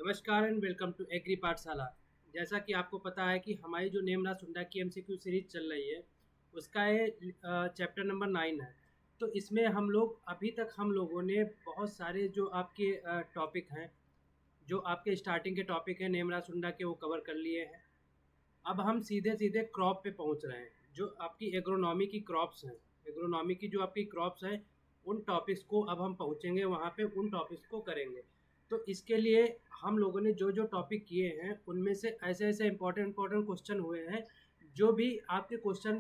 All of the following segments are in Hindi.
नमस्कार एंड वेलकम टू एग्री पाठशाला। जैसा कि आपको पता है कि हमारी जो नेमराज सुंडा की एमसीक्यू सीरीज चल रही है उसका ये चैप्टर नंबर 9 है। तो इसमें हम लोग अभी तक हम लोगों ने बहुत सारे जो आपके टॉपिक हैं, जो आपके स्टार्टिंग के टॉपिक हैं नेमराज सुंडा के, वो कवर कर लिए हैं। अब हम सीधे सीधे क्रॉप पे पहुंच रहे हैं, जो आपकी एग्रोनॉमी की क्रॉप्स हैं। एग्रोनॉमी की जो आपकी क्रॉप्स हैं, उन टॉपिक्स को अब हम पहुंचेंगे वहाँ पे, उन टॉपिक्स को करेंगे। तो इसके लिए हम लोगों ने जो जो टॉपिक किए हैं उनमें से ऐसे ऐसे इंपॉर्टेंट इंपॉर्टेंट क्वेश्चन हुए हैं जो भी आपके क्वेश्चन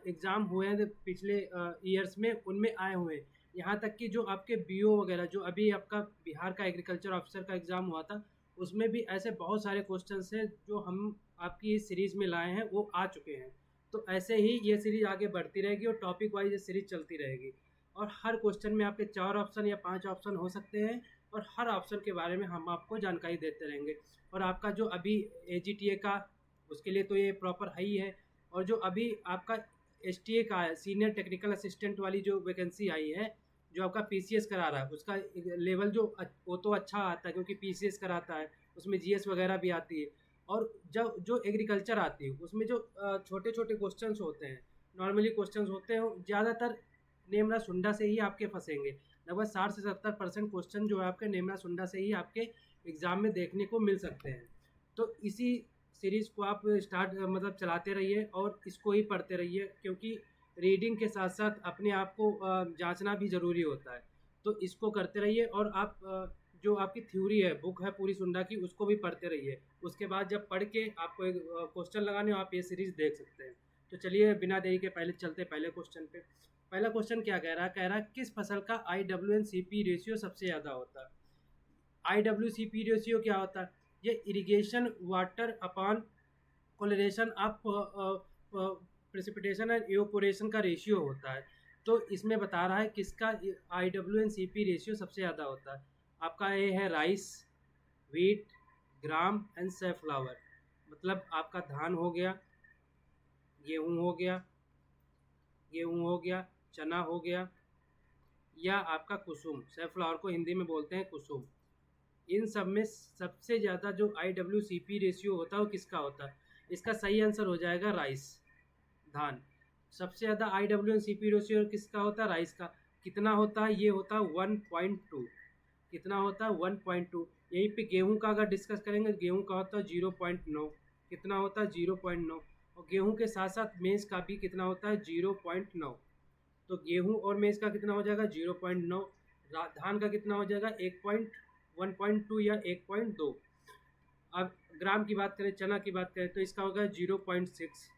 एग्ज़ाम हुए हैं पिछले ईयर्स में, उनमें आए हुए हैं। यहाँ तक कि जो आपके बीओ वगैरह, जो अभी आपका बिहार का एग्रीकल्चर ऑफिसर का एग्ज़ाम हुआ था, उसमें भी ऐसे बहुत सारे क्वेश्चंस हैं जो हम आपकी इस सीरीज़ में लाए हैं, वो आ चुके हैं। तो ऐसे ही ये सीरीज़ आगे बढ़ती रहेगी और टॉपिक वाइज ये सीरीज़ चलती रहेगी। और हर क्वेश्चन में आपके 4 ऑप्शन या 5 ऑप्शन हो सकते हैं, और हर ऑप्शन के बारे में हम आपको जानकारी देते रहेंगे। और आपका जो अभी एजीटीए का, उसके लिए तो ये प्रॉपर है ही है। और जो अभी आपका एसटीए का है, सीनियर टेक्निकल असिस्टेंट वाली जो वैकेंसी आई है, जो आपका पीसीएस करा रहा है, उसका लेवल जो वो तो अच्छा आता है क्योंकि पीसीएस कराता है, उसमें जीएस वगैरह भी आती है। और जब जो एग्रीकल्चर आती है उसमें जो छोटे छोटे क्वेश्चंस होते हैं, नॉर्मली क्वेश्चंस होते हैं, ज़्यादातर नेमरा सुंडा से ही आपके फंसेंगे। लगभग 60 से 70% क्वेश्चन जो है आपके नेमरा सुंडा से ही आपके एग्ज़ाम में देखने को मिल सकते हैं। तो इसी सीरीज़ को आप स्टार्ट मतलब चलाते रहिए और इसको ही पढ़ते रहिए, क्योंकि रीडिंग के साथ साथ अपने आप को जांचना भी ज़रूरी होता है। तो इसको करते रहिए और आप जो आपकी थ्योरी है, बुक है पूरी सुंडा की, उसको भी पढ़ते रहिए। उसके बाद जब पढ़ के आपको एक क्वेश्चन लगाने हो, आप ये सीरीज़ देख सकते हैं। तो चलिए बिना देरी के पहले चलते पहले क्वेश्चन पे। पहला क्वेश्चन क्या कह रहा है? कह रहा है किस फसल का IWN-CP रेशियो सबसे ज़्यादा होता है। IWCP रेशियो क्या होता है? ये irrigation water upon correlation of precipitation and evaporation का रेशियो होता है। तो इसमें बता रहा है किसका IWN-CP रेशियो सबसे ज़्यादा होता है। आपका ये है rice, wheat, gram and sunflower. मतलब आपका धान हो गया, गेहूँ हो गया, चना हो गया, या आपका कुसुम, सनफ्लावर को हिंदी में बोलते हैं कुसुम। इन सब में सबसे ज़्यादा जो IWCP रेशियो होता है वो किसका होता है? इसका सही आंसर हो जाएगा राइस, धान। सबसे ज़्यादा IWCP रेशियो किसका होता है? राइस का। कितना होता है? ये होता है 1.2। कितना होता है? 1.2। यहीं पे गेहूं का अगर डिस्कस करेंगे, गेहूं का होता है 0.9। कितना होता है? 0.9। और गेहूं के साथ साथ मेज़ का भी कितना होता है? 0.9। तो गेहूं और मेज़ का कितना हो जाएगा? 0.9। धान का कितना हो जाएगा? 1.2 या 1.2। अब ग्राम की बात करें, चना की बात करें, तो इसका होगा 0.6।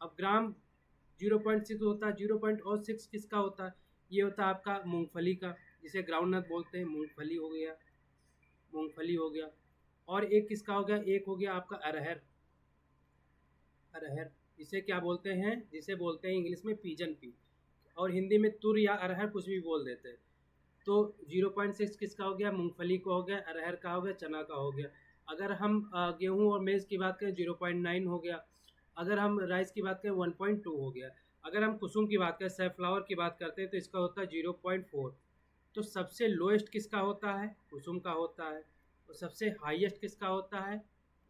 अब ग्राम 0.6 होता है, 0.6 किसका होता है? ये होता है आपका मूंगफली का, जिसे ग्राउंडनट बोलते हैं। मूंगफली हो गया, मूंगफली हो गया। और एक किसका हो गया? एक हो गया आपका अरहर। अरहर इसे क्या बोलते हैं? जिसे बोलते हैं इंग्लिश में पिजन पी, और हिंदी में तुर या अरहर कुछ भी बोल देते हैं। तो 0.6 किसका हो गया? मूंगफली का हो गया, अरहर का हो गया, चना का हो गया। अगर हम गेहूं और मेज़ की बात करें, 0.9 हो गया। अगर हम राइस की बात करें, 1.2 हो गया। अगर हम कुसुम की बात करें, सनफ्लावर की बात करते हैं, तो इसका होता है 0.4। तो सबसे लोएस्ट किसका होता है? कुसुम का होता है। और सबसे हाईएस्ट किसका होता है?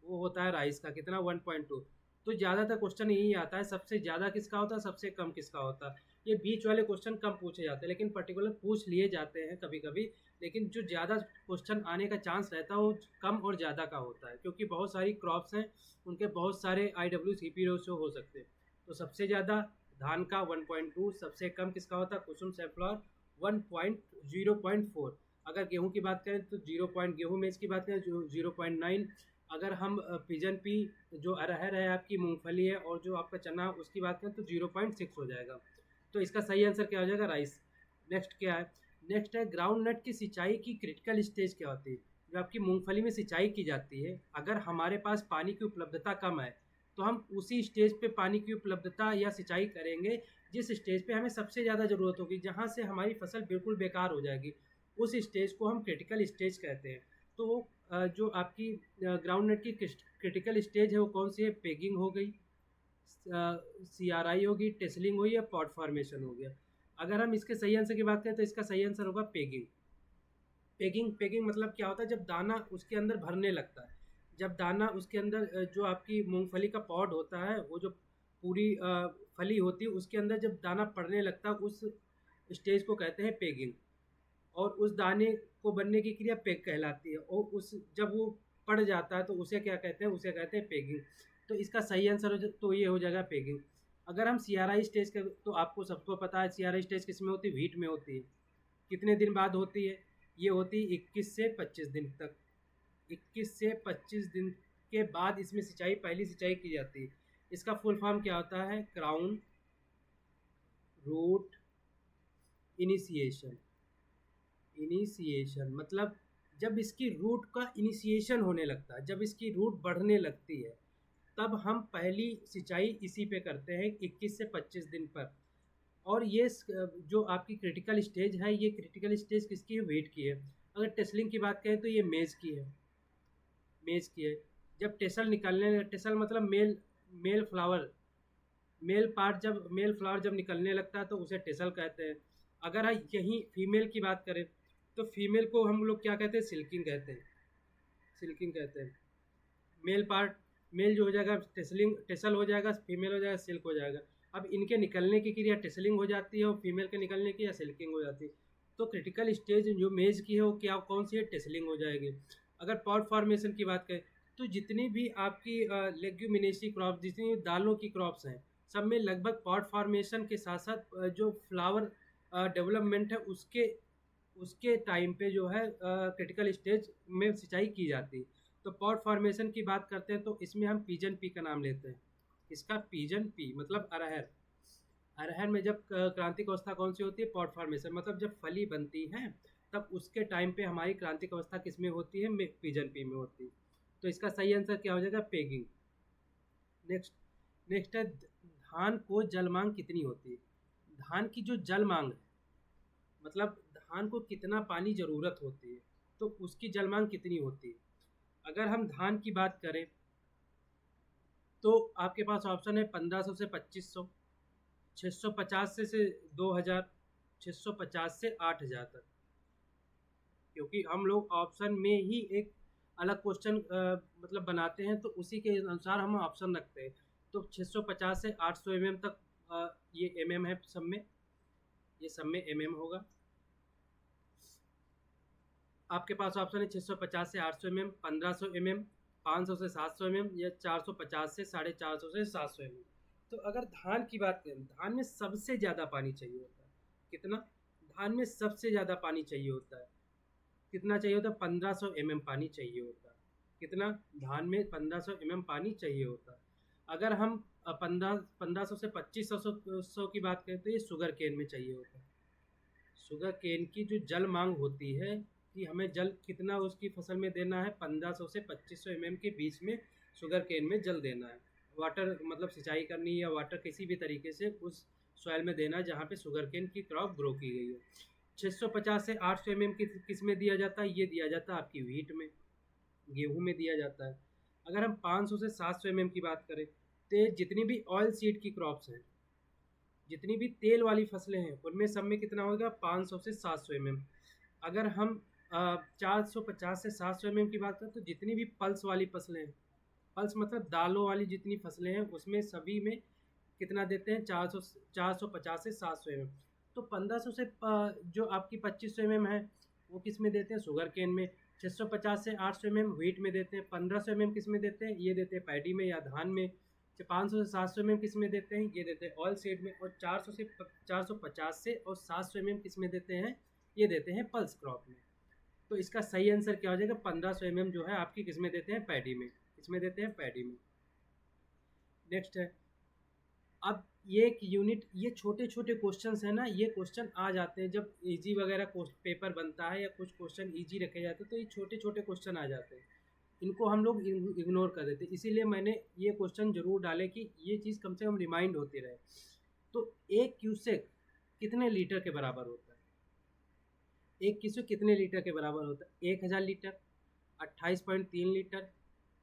वो होता है राइस का। कितना? 1.2। तो ज़्यादातर क्वेश्चन यही आता है, सबसे ज़्यादा किसका होता है, सबसे कम किसका होता है। ये बीच वाले क्वेश्चन कम पूछे जाते हैं, लेकिन पर्टिकुलर पूछ लिए जाते हैं कभी कभी। लेकिन जो ज़्यादा क्वेश्चन आने का चांस रहता है वो कम और ज़्यादा का होता है, क्योंकि बहुत सारी क्रॉप्स हैं, उनके बहुत सारे IWCP रेशियो हो सकते हैं। तो सबसे ज़्यादा धान का 1.2, सबसे कम किसका होता है? कुसुम सनफ्लावर 0.4। अगर गेहूं की बात करें तो 0. गेहूं मेज की बात करें जो 0.9। अगर हम पिजन पी, जो अरहर है आपकी, मूंगफली है, और जो आपका चना, उसकी बात करें तो 0.6 हो जाएगा। तो इसका सही आंसर क्या हो जाएगा? राइस। नेक्स्ट क्या है? नेक्स्ट है ग्राउंड नट की सिंचाई की क्रिटिकल स्टेज क्या होती है। जो आपकी मूंगफली में सिंचाई की जाती है, अगर हमारे पास पानी की उपलब्धता कम है तो हम उसी स्टेज पे पानी की उपलब्धता या सिंचाई करेंगे जिस स्टेज पे हमें सबसे ज़्यादा ज़रूरत होगी, जहाँ से हमारी फसल बिल्कुल बेकार हो जाएगी। उस स्टेज को हम क्रिटिकल स्टेज कहते हैं। तो वो जो आपकी ग्राउंड नट की क्रिटिकल स्टेज है वो कौन सी है? पेगिंग हो गई, CRI होगी, टेस्लिंग हुई, या पॉट फॉर्मेशन हो गया। अगर हम इसके सही आंसर की बात करें तो इसका सही आंसर होगा पेगिंग। पेगिंग पेगिंग मतलब क्या होता है, जब दाना उसके अंदर भरने लगता है, जब दाना उसके अंदर जो आपकी मूंगफली का पॉड होता है, वो जो पूरी फली होती है उसके अंदर जब दाना पड़ने लगता है, उस स्टेज को कहते हैं पेगिंग। और उस दाने को बनने की क्रिया पेग कहलाती है, और उस जब वो पड़ जाता है तो उसे क्या कहते हैं, उसे कहते हैं पेगिंग। तो इसका सही आंसर तो ये हो जाएगा पेगिंग। अगर हम सीआरआई स्टेज के, तो आपको सबको पता है सीआरआई स्टेज किस में होती है, व्हीट में होती है। कितने दिन बाद होती है, ये होती है 21 से 25 दिन तक। 21 से 25 दिन के बाद इसमें सिंचाई, पहली सिंचाई की जाती है। इसका फुल फॉर्म क्या होता है, क्राउन रूट इनिशिएशन। इनिशिएशन मतलब जब इसकी रूट का इनिशिएशन होने लगता है, जब इसकी रूट बढ़ने लगती है, तब हम पहली सिंचाई इसी पे करते हैं 21 से 25 दिन पर। और ये जो आपकी क्रिटिकल स्टेज है, ये क्रिटिकल स्टेज किसकी है, वेट की है। अगर टेस्लिंग की बात करें तो ये मेज की है, मेज की है। जब टेसल निकलने, टेसल मतलब male, male flower, male part, जब मेल फ्लावर जब निकलने लगता है तो उसे टेसल कहते हैं। अगर यहीं फीमेल की बात करें तो फीमेल को हम लोग क्या कहते हैं, सिल्किंग कहते हैं, सिल्किंग कहते हैं। मेल पार्ट, मेल जो हो जाएगा टेसलिंग, टेसल हो जाएगा, फीमेल हो जाएगा सिल्क हो जाएगा। अब इनके निकलने की क्रिया टेसलिंग हो जाती है और फीमेल के निकलने की या सिल्किंग हो जाती है। तो क्रिटिकल स्टेज जो मेज की है वो क्या, कौन सी है, टेसलिंग हो जाएगी। अगर पॉड फॉर्मेशन की बात करें तो जितनी भी आपकी लेग्यूमिनेसी क्रॉप, जितनी भी दालों की क्रॉप्स हैं, सब में लगभग पॉड फॉर्मेशन के साथ साथ जो फ्लावर डेवलपमेंट है उसके उसके टाइम पे जो है क्रिटिकल स्टेज में सिंचाई की जाती है। तो पॉड फॉर्मेशन की बात करते हैं तो इसमें हम पीजन पी का नाम लेते हैं। इसका पीजन पी मतलब अरहर। अरहर में जब क्रांतिक अवस्था कौन सी होती है, पॉड फॉर्मेशन, मतलब जब फली बनती है तब उसके टाइम पे हमारी क्रांतिक अवस्था किस में होती है, पीजन पी में होती है। तो इसका सही आंसर क्या हो जाएगा, पेगिंग। नेक्स्ट, नेक्स्ट है धान को जल मांग कितनी होती है। धान की जो जल मांग है, मतलब धान को कितना पानी ज़रूरत होती है, तो उसकी जल मांग कितनी होती है। अगर हम धान की बात करें तो आपके पास ऑप्शन है 1500 से 2500, 650 से 2000, 650 से 8000 तक। क्योंकि हम लोग ऑप्शन में ही एक अलग क्वेश्चन मतलब बनाते हैं, तो उसी के अनुसार हम ऑप्शन रखते हैं। तो 650 से 800 mm तक ये mm है सब में, ये सब में mm होगा। आपके पास ऑप्शन है 650 से 800 mm, 1500 mm, 500 से 700 mm, या 450 से 450 से 700 mm। तो अगर धान की बात करें, धान में सबसे ज़्यादा पानी चाहिए होता है। कितना, धान में सबसे ज़्यादा पानी चाहिए होता है। कितना चाहिए होता है, 1500 mm पानी चाहिए होता है। कितना, धान में 1500 mm पानी चाहिए होता है। अगर हम 1500 से 2500 की बात करें तो ये शुगर केन में चाहिए होता है। शुगर केन की जो जल मांग होती है कि हमें जल कितना उसकी फसल में देना है, 1500 से 2500 mm के बीच में शुगर केन में जल देना है। वाटर मतलब सिंचाई करनी या वाटर किसी भी तरीके से उस सॉइल में देना है जहाँ पे शुगर केन की क्रॉप ग्रो की गई है। 650 से 800 mm किस में दिया जाता है, ये दिया जाता है आपकी व्हीट में, गेहूँ में दिया जाता है। अगर हम 500 से 700 mm की बात करें तो जितनी भी ऑयल सीड की क्रॉप्स हैं, जितनी भी तेल वाली फसलें हैं, उनमें सब में कितना होगा, 500 से 700 mm। अगर हम 450 से 700 mm की बात करें तो जितनी भी पल्स वाली फसलें हैं, पल्स मतलब दालों वाली जितनी फसलें हैं, उसमें सभी में कितना देते हैं, 450 से 700 mm। तो 1500 से जो आपकी 2500 mm है वो किस में देते हैं, शुगर केन में। 650 से 800 mm व्हीट में देते हैं। 1500 mm किस में देते हैं, ये देते हैं पैडी में या धान में। 500 से 700 mm किस में देते हैं, ये देते हैं ऑयल सीड में। और 450 से और 700 mm किस में देते हैं, ये देते हैं पल्स क्रॉप में। तो इसका सही आंसर क्या हो जाएगा, 1500 mm जो है आपकी किस में देते हैं, पैडी में, किसमें देते हैं, पैडी में। नेक्स्ट है, अब ये एक यूनिट, ये छोटे छोटे क्वेश्चंस हैं ना, ये क्वेश्चन आ जाते हैं जब इजी वगैरह पेपर बनता है या कुछ क्वेश्चन इजी रखे जाते हैं, तो ये छोटे छोटे क्वेश्चन आ जाते हैं, इनको हम लोग इग्नोर कर देते हैं। इसीलिए मैंने ये क्वेश्चन जरूर डाले कि ये चीज़ कम से कम रिमाइंड होती रहे। तो एक क्यूसेक कितने लीटर के बराबर होता है, एक क्यूसेक कितने लीटर के बराबर होता है, 1000 लीटर, 28.3 लीटर,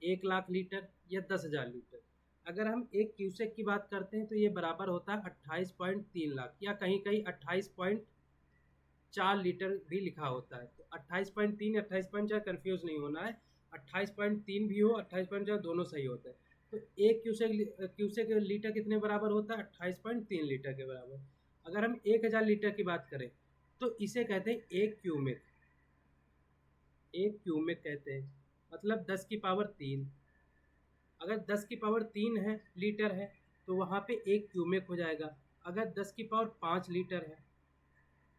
1 लाख लीटर, या 10,000 लीटर। अगर हम एक क्यूसेक की बात करते हैं तो ये बराबर होता है 28.3 लाख, या कहीं कहीं 28.4 लीटर भी लिखा होता है। तो 28.3 28.4 कन्फ्यूज़ नहीं होना है, 28.3 भी हो 28.4 दोनों सही होते हैं। तो एक क्यूसेक लीटर कितने बराबर होता है? 28.3 लीटर के बराबर। अगर हम 1000 लीटर की बात करें तो इसे कहते हैं एक क्यूमेक, एक क्यूमेक कहते हैं, मतलब 10 की पावर 3। अगर 10 की पावर 3 है लीटर है तो वहाँ पे एक क्यूमेक हो जाएगा। अगर 10 की पावर 5 लीटर है,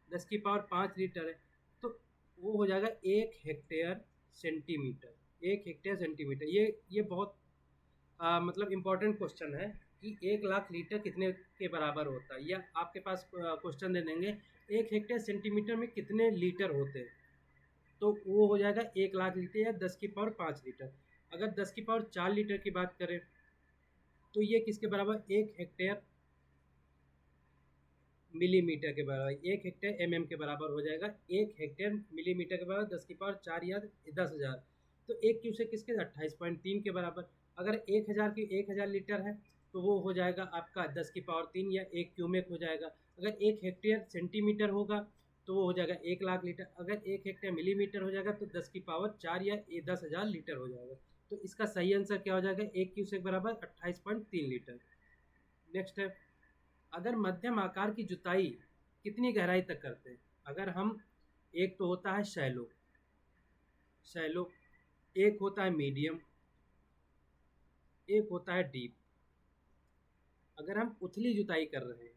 10 की पावर 5 लीटर है तो वो हो जाएगा 1 हेक्टेयर सेंटीमीटर, 1 हेक्टेयर सेंटीमीटर। ये बहुत मतलब इम्पोर्टेंट क्वेश्चन है कि 1 लाख लीटर कितने के बराबर होता है, या आपके पास क्वेश्चन दे देंगे 1 हेक्टेयर सेंटीमीटर में कितने लीटर होते हैं, तो वो हो जाएगा 1 लाख लीटर या 10 की पावर 5 लीटर। अगर 10 की पावर 4 लीटर की बात करें तो ये किसके बराबर? 1 हेक्टेयर मिलीमीटर के बराबर, 1 हेक्टेयर एमएम के बराबर हो जाएगा। 1 हेक्टेयर मिलीमीटर के बराबर 10 की पावर 4 या 10,000। तो एक क्यूसेक किसके? 28.3 के बराबर। अगर 1000 लीटर है तो वो हो जाएगा आपका 10 की पावर 3 या एक क्यूमेक हो जाएगा। अगर 1 हेक्टेयर सेंटीमीटर होगा तो वो हो जाएगा 1 लाख लीटर। अगर 1 हेक्टेयर मिलीमीटर हो जाएगा तो 10 की पावर 4 या 10,000 लीटर हो जाएगा। तो इसका सही आंसर क्या हो जाएगा? एक क्यूसेक बराबर 28.3 लीटर। नेक्स्ट है, अगर मध्यम आकार की जुताई कितनी गहराई तक करते हैं? अगर हम, एक तो होता है शैलो, शैलो, एक होता है मीडियम, एक होता है डीप। अगर हम उथली जुताई कर रहे हैं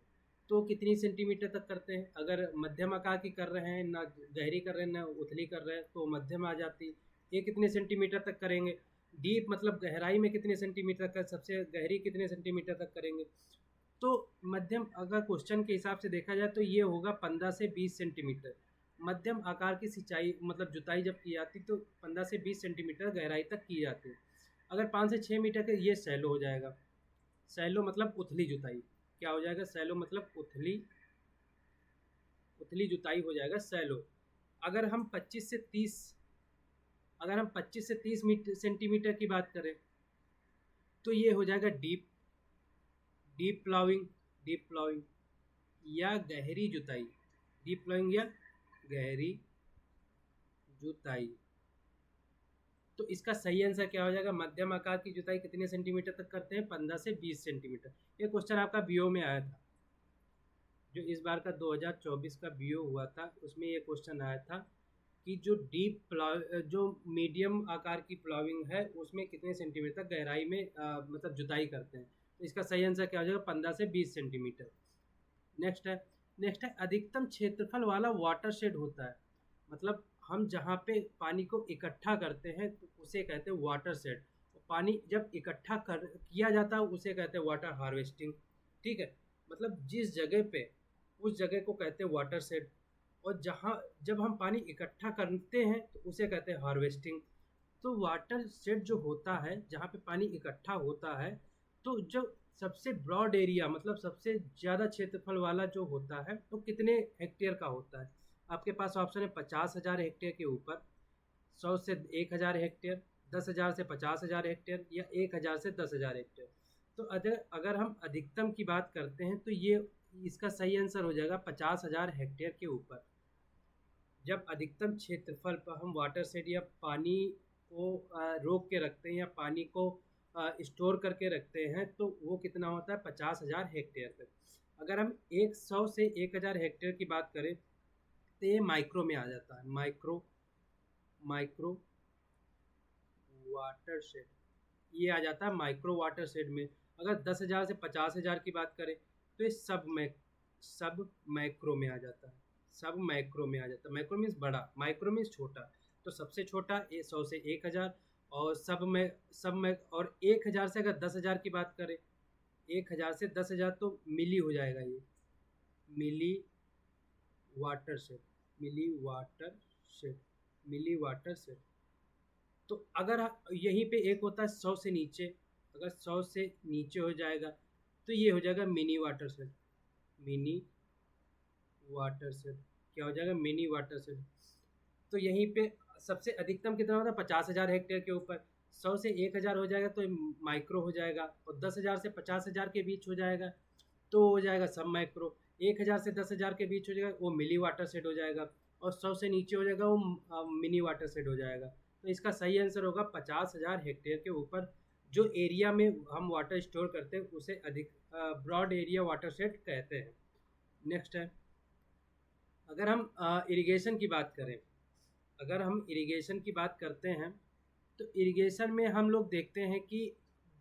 तो कितनी सेंटीमीटर तक करते हैं? अगर मध्यम आकार की कर रहे हैं, ना गहरी कर रहे हैं ना उथली कर रहे हैं, तो मध्यम आ जाती। ये कितने सेंटीमीटर तक करेंगे? डीप मतलब गहराई में कितने सेंटीमीटर तक, सबसे गहरी कितने सेंटीमीटर तक करेंगे? तो मध्यम, अगर क्वेश्चन के हिसाब से देखा जाए तो ये होगा 15 से 20 सेंटीमीटर। मध्यम आकार की सिंचाई मतलब जुताई जब की जाती तो 15 से 20 सेंटीमीटर गहराई तक की जाती है। अगर 5 से 6 मीटर के, ये सैलो हो जाएगा। सैलो मतलब उथली जुताई। क्या हो जाएगा? सैलो मतलब उथली, उथली जुताई हो जाएगा सैलो। अगर हम 25 से 30, अगर हम 25 से 30 सेंटीमीटर की बात करें तो ये हो जाएगा deep, deep ploughing, deep ploughing या गहरी जुताई, डीप प्लाविंग या गहरी जुताई। तो इसका सही आंसर क्या हो जाएगा? मध्यम आकार की जुताई कितने सेंटीमीटर तक करते हैं? 15 से 20 सेंटीमीटर। ये क्वेश्चन आपका बीओ में आया था, जो इस बार का 2024 का बीओ हुआ था, उसमें ये क्वेश्चन आया था कि जो डीप प्लाव, जो मीडियम आकार की प्लाविंग है उसमें कितने सेंटीमीटर तक गहराई में मतलब जुताई करते हैं। तो इसका सही आंसर क्या हो जाएगा? 15 से 20 सेंटीमीटर। नेक्स्ट है अधिकतम क्षेत्रफल वाला वाटर शेड होता है, मतलब हम जहाँ पे पानी को इकट्ठा करते हैं तो उसे कहते हैं वाटर शेड। पानी जब इकट्ठा कर किया जाता है उसे कहते हैं वाटर हार्वेस्टिंग। ठीक है, मतलब जिस जगह पे, उस जगह को कहते हैं वाटर शेड। और जहाँ, जब हम पानी इकट्ठा करते हैं तो उसे कहते हैं हार्वेस्टिंग। तो वाटर शेड जो होता है जहाँ पे पानी इकट्ठा होता है, तो जो सबसे ब्रॉड एरिया मतलब सबसे ज़्यादा क्षेत्रफल वाला जो होता है तो कितने हेक्टेयर का होता है? आपके पास ऑप्शन है 50,000 हेक्टेयर के ऊपर, 100 से 1,000 हेक्टेयर, 10,000 से 50,000 हेक्टेयर या 1,000 से 10,000 हेक्टेयर। तो अगर अगर हम अधिकतम की बात करते हैं तो ये, इसका सही आंसर हो जाएगा 50,000 हेक्टेयर के ऊपर। जब अधिकतम क्षेत्रफल पर हम वाटर शेड या पानी को रोक के रखते हैं या पानी को स्टोर करके रखते हैं तो वो कितना होता है? 50,000 हेक्टेयर तक। अगर हम 100 से 1,000 हेक्टेयर की बात करें तो ये माइक्रो में आ जाता है, माइक्रो, माइक्रो वाटर शेड, ये आ जाता है माइक्रो वाटर शेड में। अगर 10,000 से 50,000 की बात करें तो ये सब माइक्रो में आ जाता है, सब माइक्रो में आ जाता है। माइक्रो मीन्स बड़ा, माइक्रो मीन्स छोटा। तो सबसे छोटा 100 से 1,000, और सब में और 1,000 से अगर 10,000 की बात करें, 1,000 से 10,000 तो मिली हो जाएगा ये, मिली वाटर शेड, मिली वाटर शेड, मिली वाटर शेड। तो अगर यहीं पे एक होता है 100 से नीचे, अगर 100 से नीचे हो जाएगा तो ये हो जाएगा mini water set, mini water set. क्या हो जाएगा? Mini water set. तो यहीं पे सबसे अधिकतम कितना होता है? 50,000 हेक्टेयर के ऊपर। 100 से 1,000 हो जाएगा तो माइक्रो हो जाएगा, और 10,000 से 50,000 के बीच हो जाएगा तो हो जाएगा सब माइक्रो। 1,000 से 10,000 के बीच हो जाएगा वो मिली वाटर सेट हो जाएगा, और 100 से नीचे हो जाएगा वो मिनी वाटर शेड हो जाएगा। तो इसका सही आंसर होगा 50,000 हेक्टेयर के ऊपर जो एरिया में हम वाटर स्टोर करते हैं उसे अधिक ब्रॉड एरिया वाटर शेड कहते हैं। नेक्स्ट है, अगर हम इरिगेशन की बात करें, अगर हम इरिगेशन की बात करते हैं तो इरिगेशन में हम लोग देखते हैं कि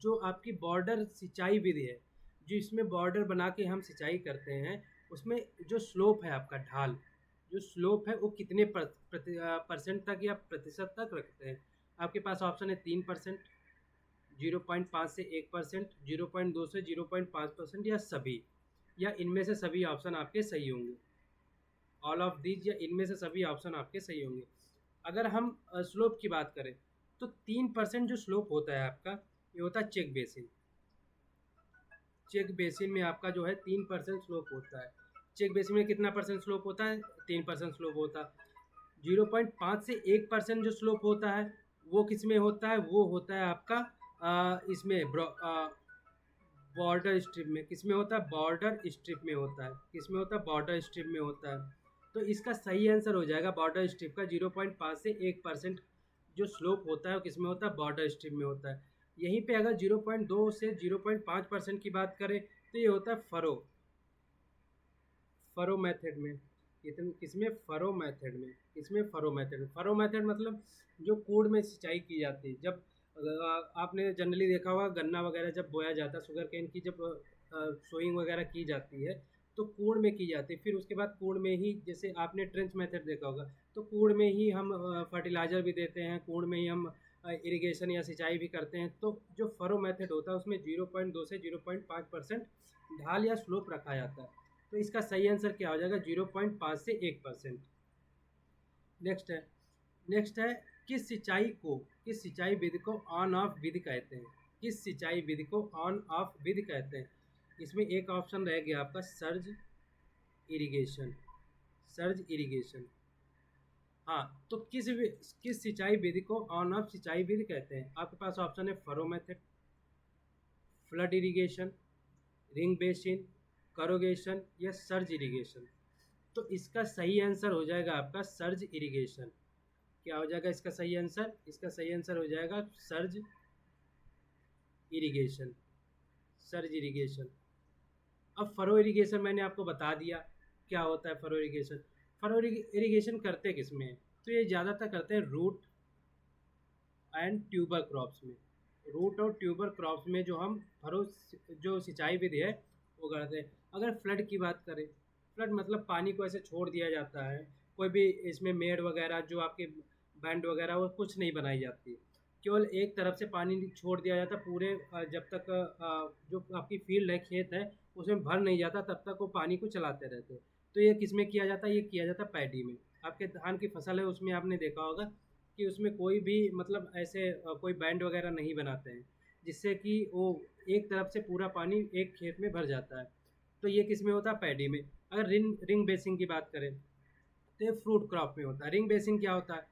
जो आपकी बॉर्डर सिंचाई विधि है, जो इसमें बॉर्डर बना के हम सिंचाई करते हैं, उसमें जो स्लोप है आपका ढाल, जो स्लोप है वो कितने परसेंट तक या प्रतिशत तक रखते हैं। आपके पास ऑप्शन है 3%, 0.5 से 1%, 0.2 से 0.5% या सभी, या इनमें से सभी ऑप्शन आपके सही होंगे। ऑल ऑफ दीज या इनमें से सभी ऑप्शन आपके सही होंगे। अगर हम स्लोप की बात करें तो 3% जो स्लोप होता है आपका, ये होता है चेक बेसिन। चेक बेसिन में आपका जो है 3% स्लोप होता है। चेक बेसिन में कितना परसेंट स्लोप होता है? 3% स्लोप होता है। 0.5 से 1% जो स्लोप होता है वो किस में होता है? वो होता है आपका इसमें बॉर्डर स्ट्रिप में। किस में होता है? बॉर्डर स्ट्रिप में होता है। किस में होता है? बॉर्डर स्ट्रिप में होता है। तो इसका सही आंसर हो जाएगा बॉर्डर स्ट्रिप का। 0.5 से 1% जो स्लोप होता है वो किस में होता है? बॉर्डर स्ट्रिप में होता है। यहीं पे अगर 0.2 से 0.5% की बात करें तो ये होता है फरो मेथड में। किसमें? फरो मेथड में। किसमें? फरो मेथड में। फरो मेथड मतलब जो कोड़ में सिंचाई की जाती है। जब आपने जनरली देखा होगा गन्ना वगैरह जब बोया जाता है, शुगर केन की जब सोइंग वगैरह की जाती है तो कूड़ में की जाती है। फिर उसके बाद कूड़ में ही, जैसे आपने ट्रेंच मेथड देखा होगा, तो कूड़ में ही हम फर्टिलाइज़र भी देते हैं, कूड़ में ही हम इरिगेशन या सिंचाई भी करते हैं। तो जो फरो मेथड होता है उसमें 0.2 से 0.5% ढाल या स्लोप रखा जाता है। तो इसका सही आंसर क्या हो जाएगा? 0.5 से 1%। नेक्स्ट है किस सिंचाई विधि को ऑन ऑफ विधि कहते हैं? किस सिंचाई विधि को ऑन ऑफ विधि कहते हैं? इसमें एक ऑप्शन रह गया आपका सर्ज इरिगेशन। सर्ज इरिगेशन, हाँ। तो किस सिंचाई विधि को ऑन ऑफ सिंचाई विधि कहते हैं? आपके पास ऑप्शन है furrow method, flood irrigation, ring basin, corrugation या सर्ज इरिगेशन। तो इसका सही आंसर हो जाएगा आपका सर्ज इरिगेशन। क्या हो जाएगा इसका सही आंसर? इसका सही आंसर हो जाएगा सर्ज इरिगेशन। Surge irrigation. अब फरो इरिगेशन मैंने आपको बता दिया क्या होता है फरो इरिगेशन। फरो इरिगेशन करते किस में? तो ये ज़्यादातर करते हैं रूट एंड ट्यूबर क्रॉप्स में। रूट और ट्यूबर क्रॉप्स में जो हम फरो जो सिंचाई विधि है वो करते हैं। अगर फ्लड की बात करें, फ्लड मतलब पानी को ऐसे छोड़ दिया जाता है, कोई भी इसमें मेड़ वगैरह जो आपके बैंड वगैरह वो कुछ नहीं बनाई जाती, केवल एक तरफ से पानी छोड़ दिया जाता पूरे जब तक जो आपकी फील्ड है, खेत है, उसमें भर नहीं जाता तब तक वो पानी को चलाते रहते। तो ये किस में किया जाता है? ये किया जाता है पैडी में। आपके धान की फसल है उसमें आपने देखा होगा कि उसमें कोई भी मतलब ऐसे कोई बैंड वगैरह नहीं बनाते हैं जिससे कि वो एक तरफ से पूरा पानी एक खेत में भर जाता है। तो ये किस में होता है? पैडी में। अगर रिंग बेसिंग की बात करें तो ये फ्रूट क्रॉप में होता है। रिंग बेसिंग क्या होता है?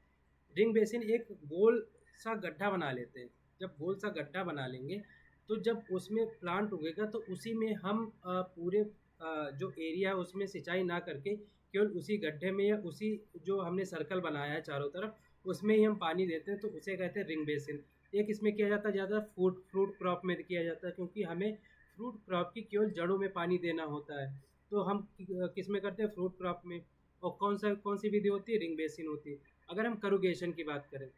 रिंग बेसिन एक गोल सा गड्ढा बना लेते हैं। जब गोल सा गड्ढा बना लेंगे तो जब उसमें प्लांट उगेगा तो उसी में हम पूरे जो एरिया है उसमें सिंचाई ना करके केवल उसी गड्ढे में या उसी जो हमने सर्कल बनाया है चारों तरफ उसमें ही हम पानी देते हैं। तो उसे कहते हैं रिंग बेसिन। एक इसमें किया जाता है ज़्यादा फ्रूट क्रॉप में किया जाता है, क्योंकि हमें फ्रूट क्रॉप की केवल जड़ों में पानी देना होता है। तो हम किस में करते हैं? फ्रूट क्रॉप में। और कौन सी विधि होती है? रिंग बेसिन होती है। अगर हम करुगेशन की बात करें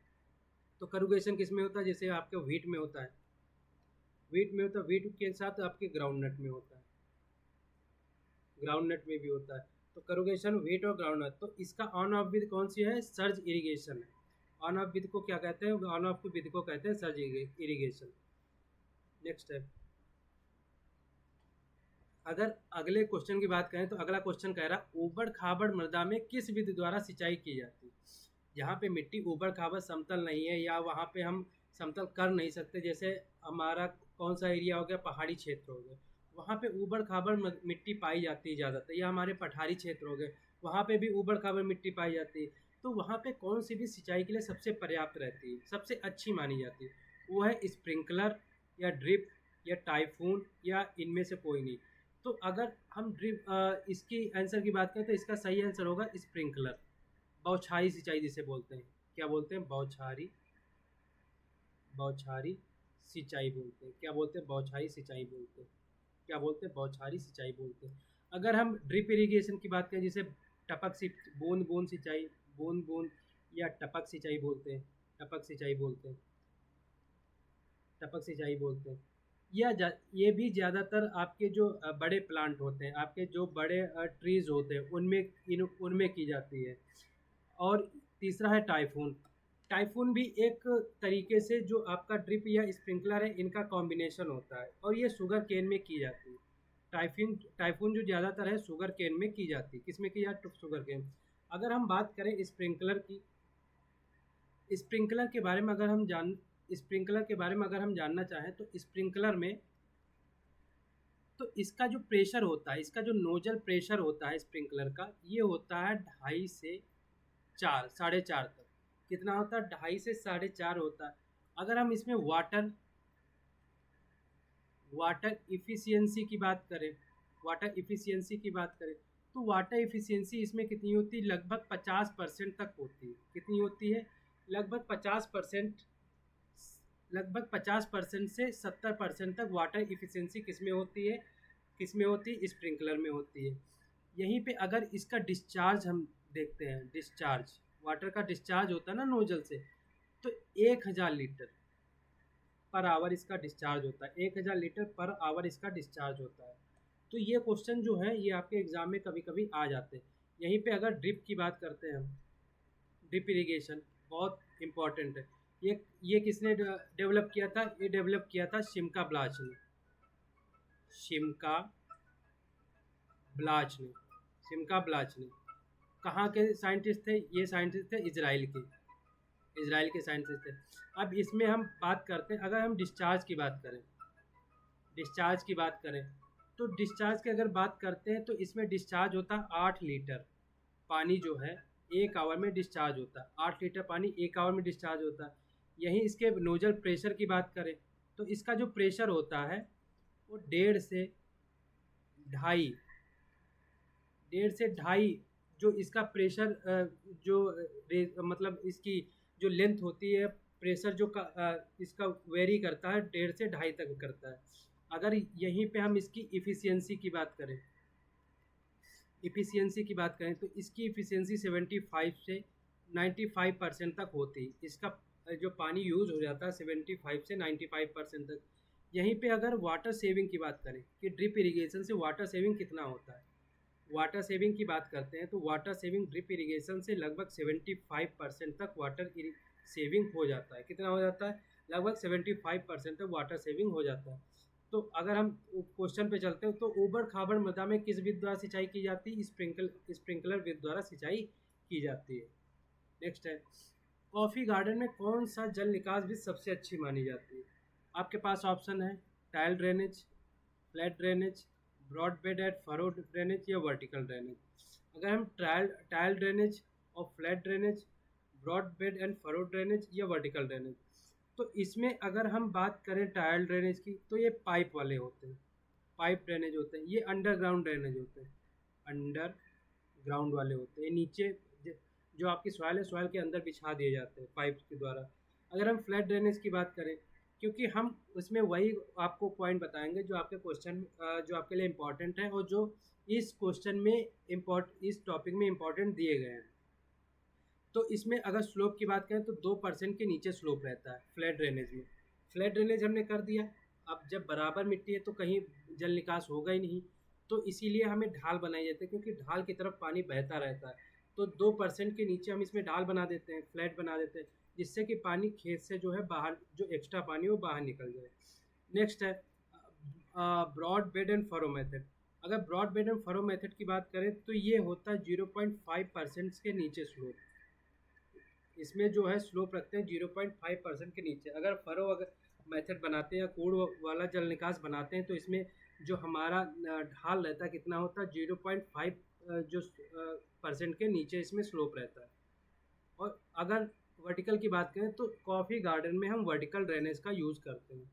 तो करुगेशन किस में होता है? जैसे आपके व्हीट में होता है, व्हीट के साथ आपके ग्राउंडनट में होता है, ग्राउंडनट में भी होता है। तो करुगेशन व्हीट और ग्राउंडनट। तो इसका ऑन ऑफ विधि कौन सी है? सर्ज इरिगेशन है। ऑन ऑफ विधि को क्या कहते हैं? ऑन ऑफ विधि को कहते हैं सर्ज इरिगेशन। नेक्स्ट है, अगर अगले क्वेश्चन की बात करें तो अगला क्वेश्चन कह रहा ऊबड़ खाबड़ मृदा में किस विधि द्वारा सिंचाई की जाती है? जहाँ पे मिट्टी ऊबड़ खाबड़ समतल नहीं है या वहाँ पे हम समतल कर नहीं सकते, जैसे हमारा कौन सा एरिया हो गया? पहाड़ी क्षेत्र हो गया, वहाँ पे ऊबड़ खाबड़ मिट्टी पाई जाती है ज़्यादातर। या हमारे पठारी क्षेत्र हो गए, वहाँ पे भी ऊबड़ खाबड़ मिट्टी पाई जाती है। तो वहाँ पे कौन सी भी सिंचाई के लिए सबसे पर्याप्त रहती है, सबसे अच्छी मानी जाती है? वो है स्प्रिंकलर या ड्रिप या टाइफून या इनमें से कोई नहीं। तो अगर हम ड्रिप इसकी आंसर की बात करें तो इसका सही आंसर होगा स्प्रिंकलर। बौछारी सिंचाई जिसे बोलते हैं, क्या बोलते हैं? बौछारी, बौछारी सिंचाई बोलते हैं। क्या बोलते हैं? बौछारी सिंचाई बोलते हैं। क्या बोलते हैं? बौछारी सिंचाई बोलते हैं। अगर हम ड्रिप इरिगेशन की बात करें, जिसे टपक सिंच बूंद बूंद सिंचाई, बूंद बूंद या टपक सिंचाई बोलते हैं, टपक सिंचाई बोलते हैं, टपक सिंचाई बोलते हैं। ये भी ज़्यादातर आपके जो बड़े प्लांट होते हैं, आपके जो बड़े ट्रीज़ होते हैं, उनमें की जाती है। और तीसरा है टाइफून। टाइफून भी एक तरीके से जो आपका ड्रिप या स्प्रिंकलर है, इनका कॉम्बिनेशन होता है, और ये शुगर केन में की जाती है। टाइफून जो ज़्यादातर है शुगर केन में की जाती है। किस में की जाती है? Sugarcane. अगर हम बात करें स्प्रिंकलर की, स्प्रिंकलर के बारे में अगर हम जान स्प्रिंकलर के बारे में अगर हम जानना चाहें, तो स्प्रिंकलर में तो इसका जो प्रेशर होता है, इसका जो नोजल प्रेशर होता है स्प्रिंकलर का, ये होता है 2.5 से 4, 4.5 तक। कितना होता है? 2.5 से 4.5 होता है। अगर हम इसमें वाटर वाटर इफ़िशियंसी की बात करें, वाटर इफ़िशियंसी की बात करें, तो वाटर इफ़िशियंसी इसमें कितनी होती है? लगभग 50% तक होती है। कितनी होती है? लगभग 50%, लगभग 50% से 70% तक वाटर इफ़िशियंसी किस में होती है? किस में होती है? स्प्रिंकलर में होती है। यहीं पे अगर इसका डिस्चार्ज हम देखते हैं, डिस्चार्ज, वाटर का डिस्चार्ज होता है ना नोजल से, तो 1000 लीटर पर आवर इसका डिस्चार्ज होता है। 1000 लीटर पर आवर इसका डिस्चार्ज होता है। तो ये क्वेश्चन जो है, ये आपके एग्ज़ाम में कभी कभी आ जाते हैं। यहीं पे अगर ड्रिप की बात करते हैं हम, ड्रिप इरिगेशन बहुत इम्पॉर्टेंट है। ये किसने डेवलप किया था? ये डेवलप किया था शिमका ब्लाच ने। शिमका ब्लाच ने, शिमका ब्लाच ने। कहाँ के साइंटिस्ट थे? ये साइंटिस्ट थे इजराइल के, इजराइल के साइंटिस्ट थे। अब इसमें हम बात करते हैं, अगर हम डिस्चार्ज की बात करें, डिस्चार्ज की बात करें, तो डिस्चार्ज की अगर बात करते हैं, तो इसमें डिस्चार्ज होता है 8 लीटर पानी जो है 1 आवर में डिस्चार्ज होता है। 8 लीटर पानी 1 आवर में डिस्चार्ज होता है। यहीं इसके नोजल प्रेशर की बात करें, तो इसका जो प्रेशर होता है वो 1.5 से 2.5 जो इसका प्रेशर जो मतलब इसकी जो लेंथ होती है, प्रेशर जो इसका वेरी करता है, 1.5 से 2.5 तक करता है। अगर यहीं पे हम इसकी इफ़िशियंसी की बात करें, इफ़िशियंसी की बात करें, तो इसकी इफ़िशियंसी 75 से 95% तक होती है। इसका जो पानी यूज़ हो जाता है 75 से 95% तक। यहीं पे अगर वाटर सेविंग की बात करें कि ड्रिप इरिगेशन से वाटर सेविंग कितना होता है, वाटर सेविंग की बात करते हैं, तो वाटर सेविंग ड्रिप इरिगेशन से लगभग 75% तक वाटर सेविंग हो जाता है। कितना हो जाता है? लगभग 75% तक वाटर सेविंग हो जाता है। तो अगर हम क्वेश्चन पे चलते हैं, तो ऊबड़ खाबड़ मृदा में किस विधि द्वारा सिंचाई की जाती है? स्प्रिंकलर विधि द्वारा सिंचाई की जाती है। नेक्स्ट है, कॉफ़ी गार्डन में कौन सा जल निकास विधि सबसे अच्छी मानी जाती है? आपके पास ऑप्शन है tile drainage, flat drainage, broad bed and furrow drainage या वर्टिकल ड्रेनेज। अगर हम टाइल ड्रेनेज और flat drainage, broad bed and furrow drainage या वर्टिकल ड्रेनेज, तो इसमें अगर हम बात करें टाइल ड्रेनेज की, तो ये पाइप वाले होते हैं, पाइप ड्रेनेज होते हैं। ये अंडरग्राउंड ड्रेनेज होते हैं, अंडर ग्राउंड वाले होते हैं। नीचे जो आपकी सॉइल है, सॉइल के अंदर बिछा दिए जाते हैं पाइप के द्वारा। अगर हम फ्लैट ड्रेनेज की बात करें, क्योंकि हम उसमें वही आपको पॉइंट बताएंगे जो आपके क्वेश्चन जो आपके लिए इम्पोर्टेंट है, और जो इस क्वेश्चन में इस टॉपिक में इम्पोर्टेंट दिए गए हैं। तो इसमें अगर स्लोप की बात करें, तो 2% के नीचे स्लोप रहता है फ्लैट ड्रेनेज में। फ्लैट ड्रेनेज हमने कर दिया। अब जब बराबर मिट्टी है तो कहीं जल निकास होगा ही नहीं, तो इसीलिए हमें ढाल बनाई जाती है, क्योंकि ढाल की तरफ पानी बहता रहता है। तो 2% के नीचे हम इसमें ढाल बना देते हैं, फ्लैट बना देते हैं, जिससे कि पानी खेत से जो है बाहर, जो एक्स्ट्रा पानी वो बाहर निकल जाए। नेक्स्ट है broad bed and furrow method. अगर broad bed and furrow method की बात करें, तो ये होता है 0.5% के नीचे स्लोप। इसमें जो है स्लोप रखते हैं 0.5% के नीचे। अगर फरो अगर मेथड बनाते हैं या कूड़ वाला जल निकास बनाते हैं, तो इसमें जो हमारा ढाल रहता है कितना होता है? 0.5 जो परसेंट के नीचे इसमें स्लोप रहता है। और अगर वर्टिकल की बात करें, तो कॉफ़ी गार्डन में हम वर्टिकल ड्रेनेज का यूज़ करते हैं।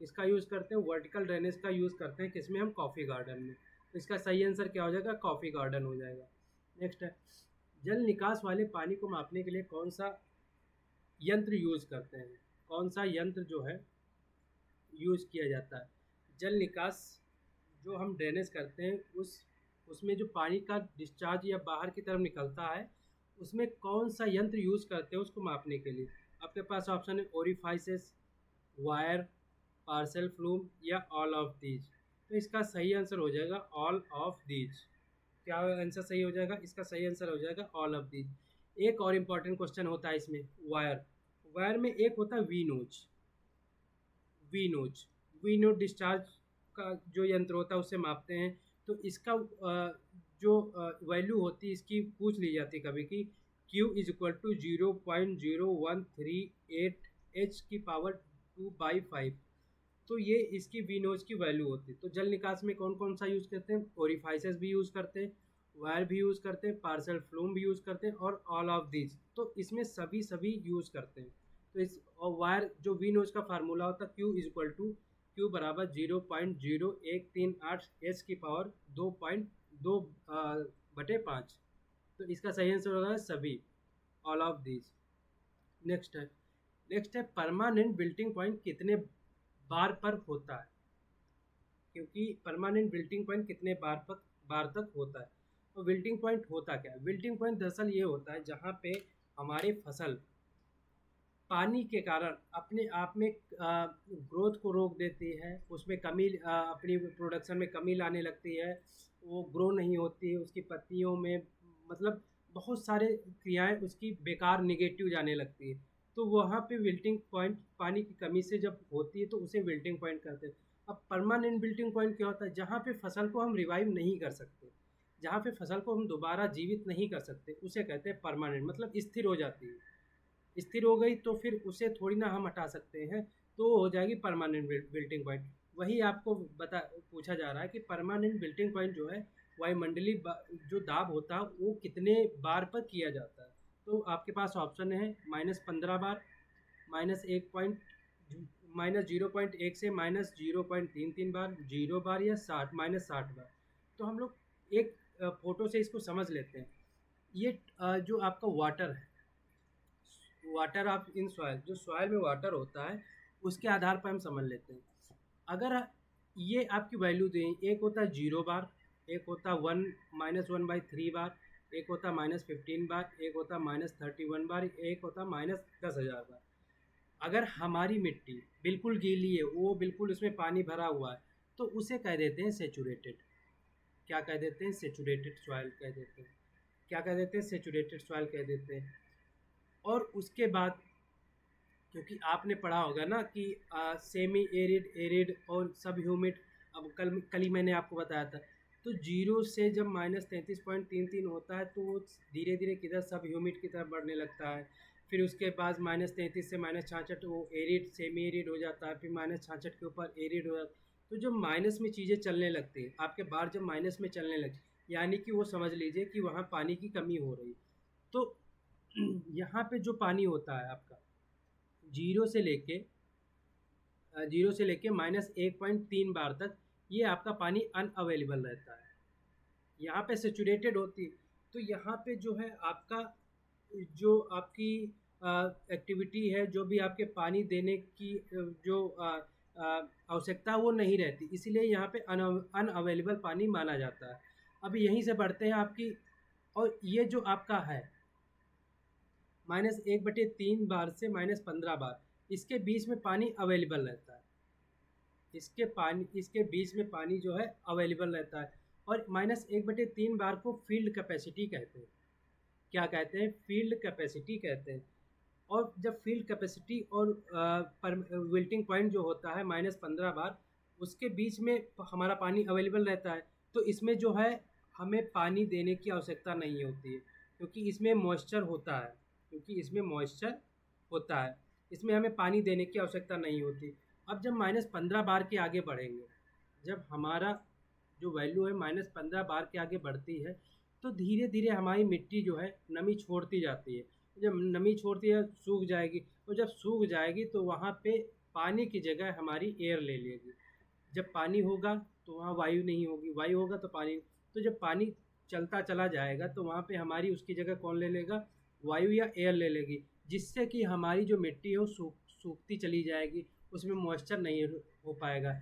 इसका यूज़ करते हैं, वर्टिकल ड्रेनेज का यूज़ करते हैं किसमें? हम कॉफ़ी गार्डन में। तो इसका सही आंसर क्या हो जाएगा? कॉफ़ी गार्डन हो जाएगा। नेक्स्ट है जल निकास वाले पानी को मापने के लिए कौन सा यंत्र यूज़ करते हैं, कौन सा यंत्र जो है यूज़ किया जाता है। जल निकास जो हम ड्रेनेज करते हैं उसमें जो पानी का डिस्चार्ज या बाहर की तरफ निकलता है, उसमें कौन सा यंत्र यूज़ करते हैं उसको मापने के लिए। आपके पास ऑप्शन है ओरिफाइसेस, वायर, पार्सल फ्लूम या ऑल ऑफ दीज। तो इसका सही आंसर हो जाएगा ऑल ऑफ दीज। क्या आंसर सही हो जाएगा? इसका सही आंसर हो जाएगा ऑल ऑफ दीज। एक और इम्पॉर्टेंट क्वेश्चन होता है इसमें, वायर। वायर में एक होता है वी नोच। वी नोट डिस्चार्ज का जो यंत्र होता है उससे मापते हैं। तो इसका जो वैल्यू होती है इसकी पूछ ली जाती है कभी कि Q is equal to 0.0138 H की पावर 2/5। तो ये इसकी वी नोच की वैल्यू होती है। तो जल निकास में कौन कौन सा यूज़ करते हैं? ओरिफाइसेस भी यूज़ करते हैं, वायर भी यूज़ करते हैं, पार्सल फ्लूम भी यूज़ करते हैं और ऑल ऑफ दीज। तो इसमें सभी यूज़ करते हैं। तो इस और वायर जो वी नोच का फार्मूला होता है क्यू बराबर 0.0138 एच की पावर 2.2/5। तो इसका सही आंसर होगा सभी, ऑल ऑफ दीज। नेक्स्ट है परमानेंट बिल्टिंग पॉइंट कितने बार पर होता है, क्योंकि परमानेंट बिल्टिंग पॉइंट कितने बार तक होता है। तो विल्टिंग पॉइंट होता क्या है? विल्टिंग पॉइंट दरअसल ये होता है जहाँ पे हमारे फसल पानी के कारण अपने आप में ग्रोथ को रोक देती है, उसमें कमी अपनी प्रोडक्शन में कमी लाने लगती है, वो ग्रो नहीं होती है, उसकी पत्तियों में मतलब बहुत सारे क्रियाएं उसकी बेकार निगेटिव जाने लगती है। तो वहाँ पे विल्टिंग पॉइंट पानी की कमी से जब होती है तो उसे विल्टिंग पॉइंट कहते हैं। अब परमानेंट विल्टिंग पॉइंट क्या होता है? जहाँ पे फसल को हम रिवाइव नहीं कर सकते, जहाँ पे फसल को हम दोबारा जीवित नहीं कर सकते, उसे कहते हैं परमानेंट, मतलब स्थिर हो जाती है। स्थिर हो गई तो फिर उसे थोड़ी ना हम हटा सकते हैं, तो हो जाएगी परमानेंट बिल्टिंग पॉइंट। वही आपको पूछा जा रहा है कि परमानेंट बिल्टिंग पॉइंट जो है वायुमंडलीय जो दाब होता है वो कितने बार पर किया जाता है। तो आपके पास ऑप्शन है -15 बार, -0.1 से -0.33 बार, 0 बार या 60 बार। तो हम लोग एक फोटो से इसको समझ लेते हैं। ये जो आपका वाटर है, वाटर ऑफ इन सॉइल, जो सॉइल में वाटर होता है उसके आधार पर हम समझ लेते हैं। अगर ये आपकी वैल्यू दें, एक होता है 0 बार, एक होता है -1/3 बार, एक होता है -15 बार, एक होता है -31 बार, एक होता है -10,000 बार। अगर हमारी मिट्टी बिल्कुल गीली है, वो बिल्कुल उसमें पानी भरा हुआ है, तो उसे कह देते हैं सेचुरेटेड। क्या कह देते हैं? सेचुरेटेड सॉइल कह देते हैं। क्या कह देते हैं? सेचुरेटेड सॉइल कह देते हैं। और उसके बाद, क्योंकि आपने पढ़ा होगा ना कि सेमी एरिड, एरिड और सब ह्यूमिड। अब कल ही मैंने आपको बताया था। तो 0 से जब -33.33 होता है तो वो धीरे धीरे किधर सब ह्यूमिड की तरफ बढ़ने लगता है। फिर उसके बाद -33 से -66 वो एरिड, सेमी एरिड हो जाता है। फिर -66 के ऊपर एरिड हो जाता है। तो जब माइनस में चीज़ें चलने लगती हैं, आपके बाहर जब माइनस में चलने लगती, यानी कि वो समझ लीजिए कि वहाँ पानी की कमी हो रही। तो यहाँ पे जो पानी होता है आपका जीरो से लेके -1.3 बार तक, ये आपका पानी अनअवेलेबल रहता है। यहाँ पे सेचुरेटेड होती है। तो यहाँ पे जो है आपका जो आपकी एक्टिविटी है, जो भी आपके पानी देने की जो आवश्यकता वो नहीं रहती, इसीलिए यहाँ पे अनअवेलेबल पानी माना जाता है। अब यहीं से बढ़ते हैं आपकी, और ये जो आपका है -1/3 बार से -15 बार, इसके बीच में पानी अवेलेबल रहता है। इसके बीच में पानी जो है अवेलेबल रहता है। और -1/3 बार को फील्ड कैपेसिटी कहते हैं। क्या कहते हैं? फील्ड कैपेसिटी कहते हैं। और जब फील्ड कैपेसिटी और विल्टिंग पॉइंट जो होता है -15 बार, उसके बीच में हमारा पानी अवेलेबल रहता है। तो इसमें जो है हमें पानी देने की आवश्यकता नहीं होती है, क्योंकि इसमें मॉइस्चर होता है। इसमें हमें पानी देने की आवश्यकता नहीं होती। अब जब -15 बार के आगे बढ़ेंगे, जब हमारा जो वैल्यू है -15 बार के आगे बढ़ती है, तो धीरे धीरे हमारी मिट्टी जो है नमी छोड़ती जाती है। जब नमी छोड़ती है सूख जाएगी, और जब सूख जाएगी तो वहाँ पे पानी की जगह हमारी एयर ले लेगी। जब पानी होगा तो वहाँ वायु नहीं होगी, वायु होगा तो पानी। तो जब पानी चलता चला जाएगा तो वहाँ पे हमारी उसकी जगह कौन ले लेगा, वायु या एयर ले लेगी, जिससे कि हमारी जो मिट्टी है वो सूखती चली जाएगी, उसमें मॉइस्चर नहीं हो पाएगा।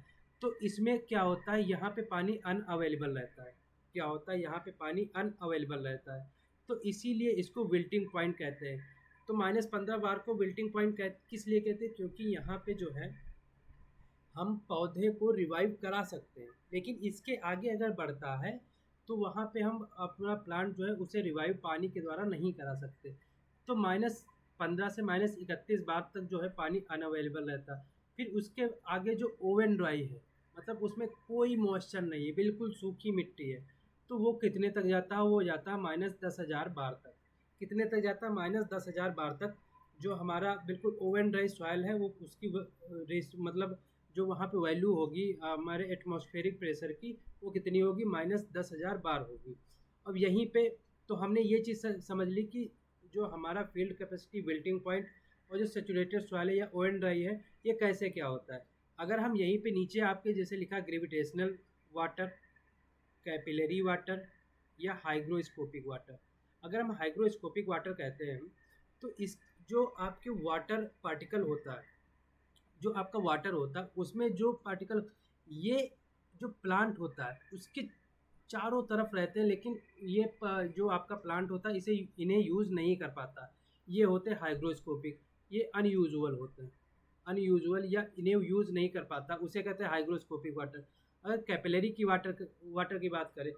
तो इसमें क्या होता है, यहाँ पे पानी अनअवेलेबल रहता है। क्या होता है, यहाँ पे पानी अनअवेलेबल रहता है, तो इसीलिए इसको विल्टिंग पॉइंट कहते हैं। तो -15 बार को विल्टिंग पॉइंट किस लिए कहते हैं, क्योंकि यहाँ पे जो है हम पौधे को रिवाइव करा सकते हैं, लेकिन इसके आगे अगर बढ़ता है तो वहाँ पे हम अपना प्लांट जो है उसे रिवाइव पानी के द्वारा नहीं करा सकते। तो -15 से -31 बार तक जो है पानी अनअवेलेबल रहता है। फिर उसके आगे जो ओवन ड्राई है, मतलब उसमें कोई मॉइस्चर नहीं है, बिल्कुल सूखी मिट्टी है, तो वो कितने तक जाता है, वो जाता है -10,000 बार तक। कितने तक जाता है, -10,000 बार तक। जो हमारा बिल्कुल ओवन ड्राई सॉइल है वो उसकी रेस मतलब जो वहाँ पे वैल्यू होगी हमारे एटमॉस्फेरिक प्रेशर की, वो कितनी होगी, -10,000 बार होगी। अब यहीं पे तो हमने ये चीज़ समझ ली कि जो हमारा फील्ड कैपेसिटी, विल्टिंग पॉइंट और जो सेचुरेटेड सॉइल है या ओवन ड्राई है, ये कैसे क्या होता है। अगर हम यहीं पे नीचे आपके जैसे लिखा ग्रेविटेशनल वाटर, कैपिलरी वाटर या हाइग्रोस्कोपिक वाटर। अगर हम हाइग्रोस्कोपिक वाटर कहते हैं तो इस जो आपके वाटर पार्टिकल होता है, जो आपका वाटर होता है उसमें जो पार्टिकल, ये जो प्लांट होता है उसके चारों तरफ रहते हैं, लेकिन ये जो आपका प्लांट होता है इसे इन्हें यूज़ नहीं कर पाता। ये होते हैं हाइग्रोस्कोपिक, ये अनयूजुअल होते हैं, अनयूजुअल या इन्हें यूज़ नहीं कर पाता, उसे कहते हैं हाइग्रोस्कोपिक वाटर। अगर कैपिलरी की वाटर की बात करें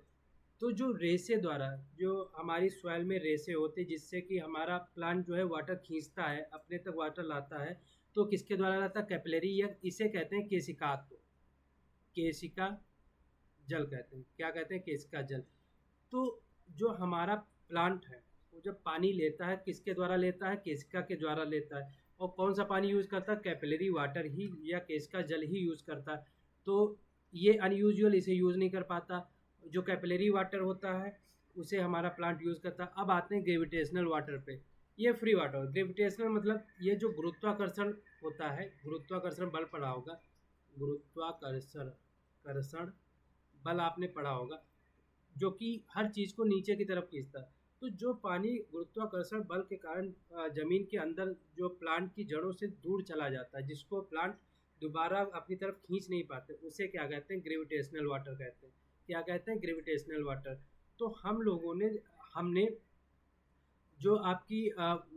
तो जो रेसे द्वारा, जो हमारी सॉइल में रेसे होते हैं जिससे कि हमारा प्लांट जो है वाटर खींचता है, अपने तक वाटर लाता है, तो किसके द्वारा लाता है, कैपिलरी, या इसे कहते हैं केशिकात्व, केशिका जल कहते हैं। क्या कहते हैं, केशिका जल। तो जो हमारा प्लांट है वो जब पानी लेता है किसके द्वारा लेता है, केशिका के द्वारा लेता है। और कौन सा पानी यूज़ करता है, कैपिलरी वाटर ही या केशिका जल ही यूज़ करता है। तो ये अनयूजुअल, इसे यूज़ नहीं कर पाता। जो कैपिलरी वाटर होता है उसे हमारा प्लांट यूज़ करता है। अब आते हैं ग्रेविटेशनल वाटर पे। ये फ्री वाटर, ग्रेविटेशनल मतलब ये जो गुरुत्वाकर्षण होता है, गुरुत्वाकर्षण बल पड़ा होगा, गुरुत्वाकर्षण कर्षण बल आपने पढ़ा होगा, जो कि हर चीज़ को नीचे की तरफ खींचता है। तो जो पानी गुरुत्वाकर्षण बल के कारण ज़मीन के अंदर जो प्लांट की जड़ों से दूर चला जाता है, जिसको प्लांट दोबारा अपनी तरफ खींच नहीं पाते, उसे क्या कहते हैं, ग्रेविटेशनल वाटर कहते हैं। क्या कहते हैं, ग्रेविटेशनल वाटर। तो हमने जो आपकी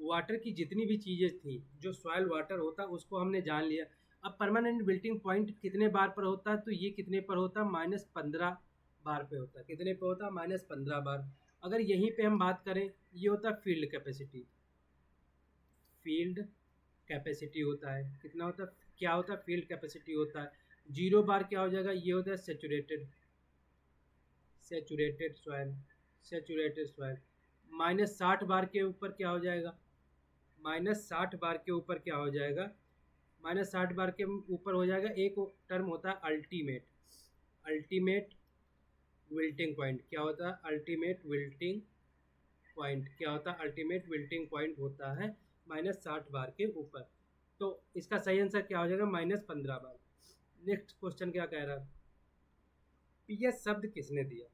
वाटर की जितनी भी चीज़ें थी, जो सॉइल वाटर होता है उसको हमने जान लिया। अब परमानेंट विल्टिंग पॉइंट कितने बार पर होता है, तो ये कितने पर होता है, -15 बार पे होता है। कितने पे होता है, -15 बार। अगर यहीं पे हम बात करें, ये होता है फील्ड कैपेसिटी। फील्ड कैपेसिटी होता है कितना होता है, क्या होता है, फील्ड कैपेसिटी होता है। 0 बार क्या हो जाएगा, ये होता है saturated, saturated soil, saturated soil. -60 बार के ऊपर क्या हो जाएगा, -60 बार के ऊपर क्या हो जाएगा, -60 बार के ऊपर हो जाएगा, एक टर्म होता है अल्टीमेट, अल्टीमेट विल्टिंग पॉइंट। क्या होता है, अल्टीमेट विल्टिंग पॉइंट। क्या होता है, अल्टीमेट विल्टिंग पॉइंट होता है -60 बार के ऊपर। तो इसका सही आंसर क्या हो जाएगा, -15 बार। नेक्स्ट क्वेश्चन क्या कह रहा है, पीएच शब्द किसने दिया।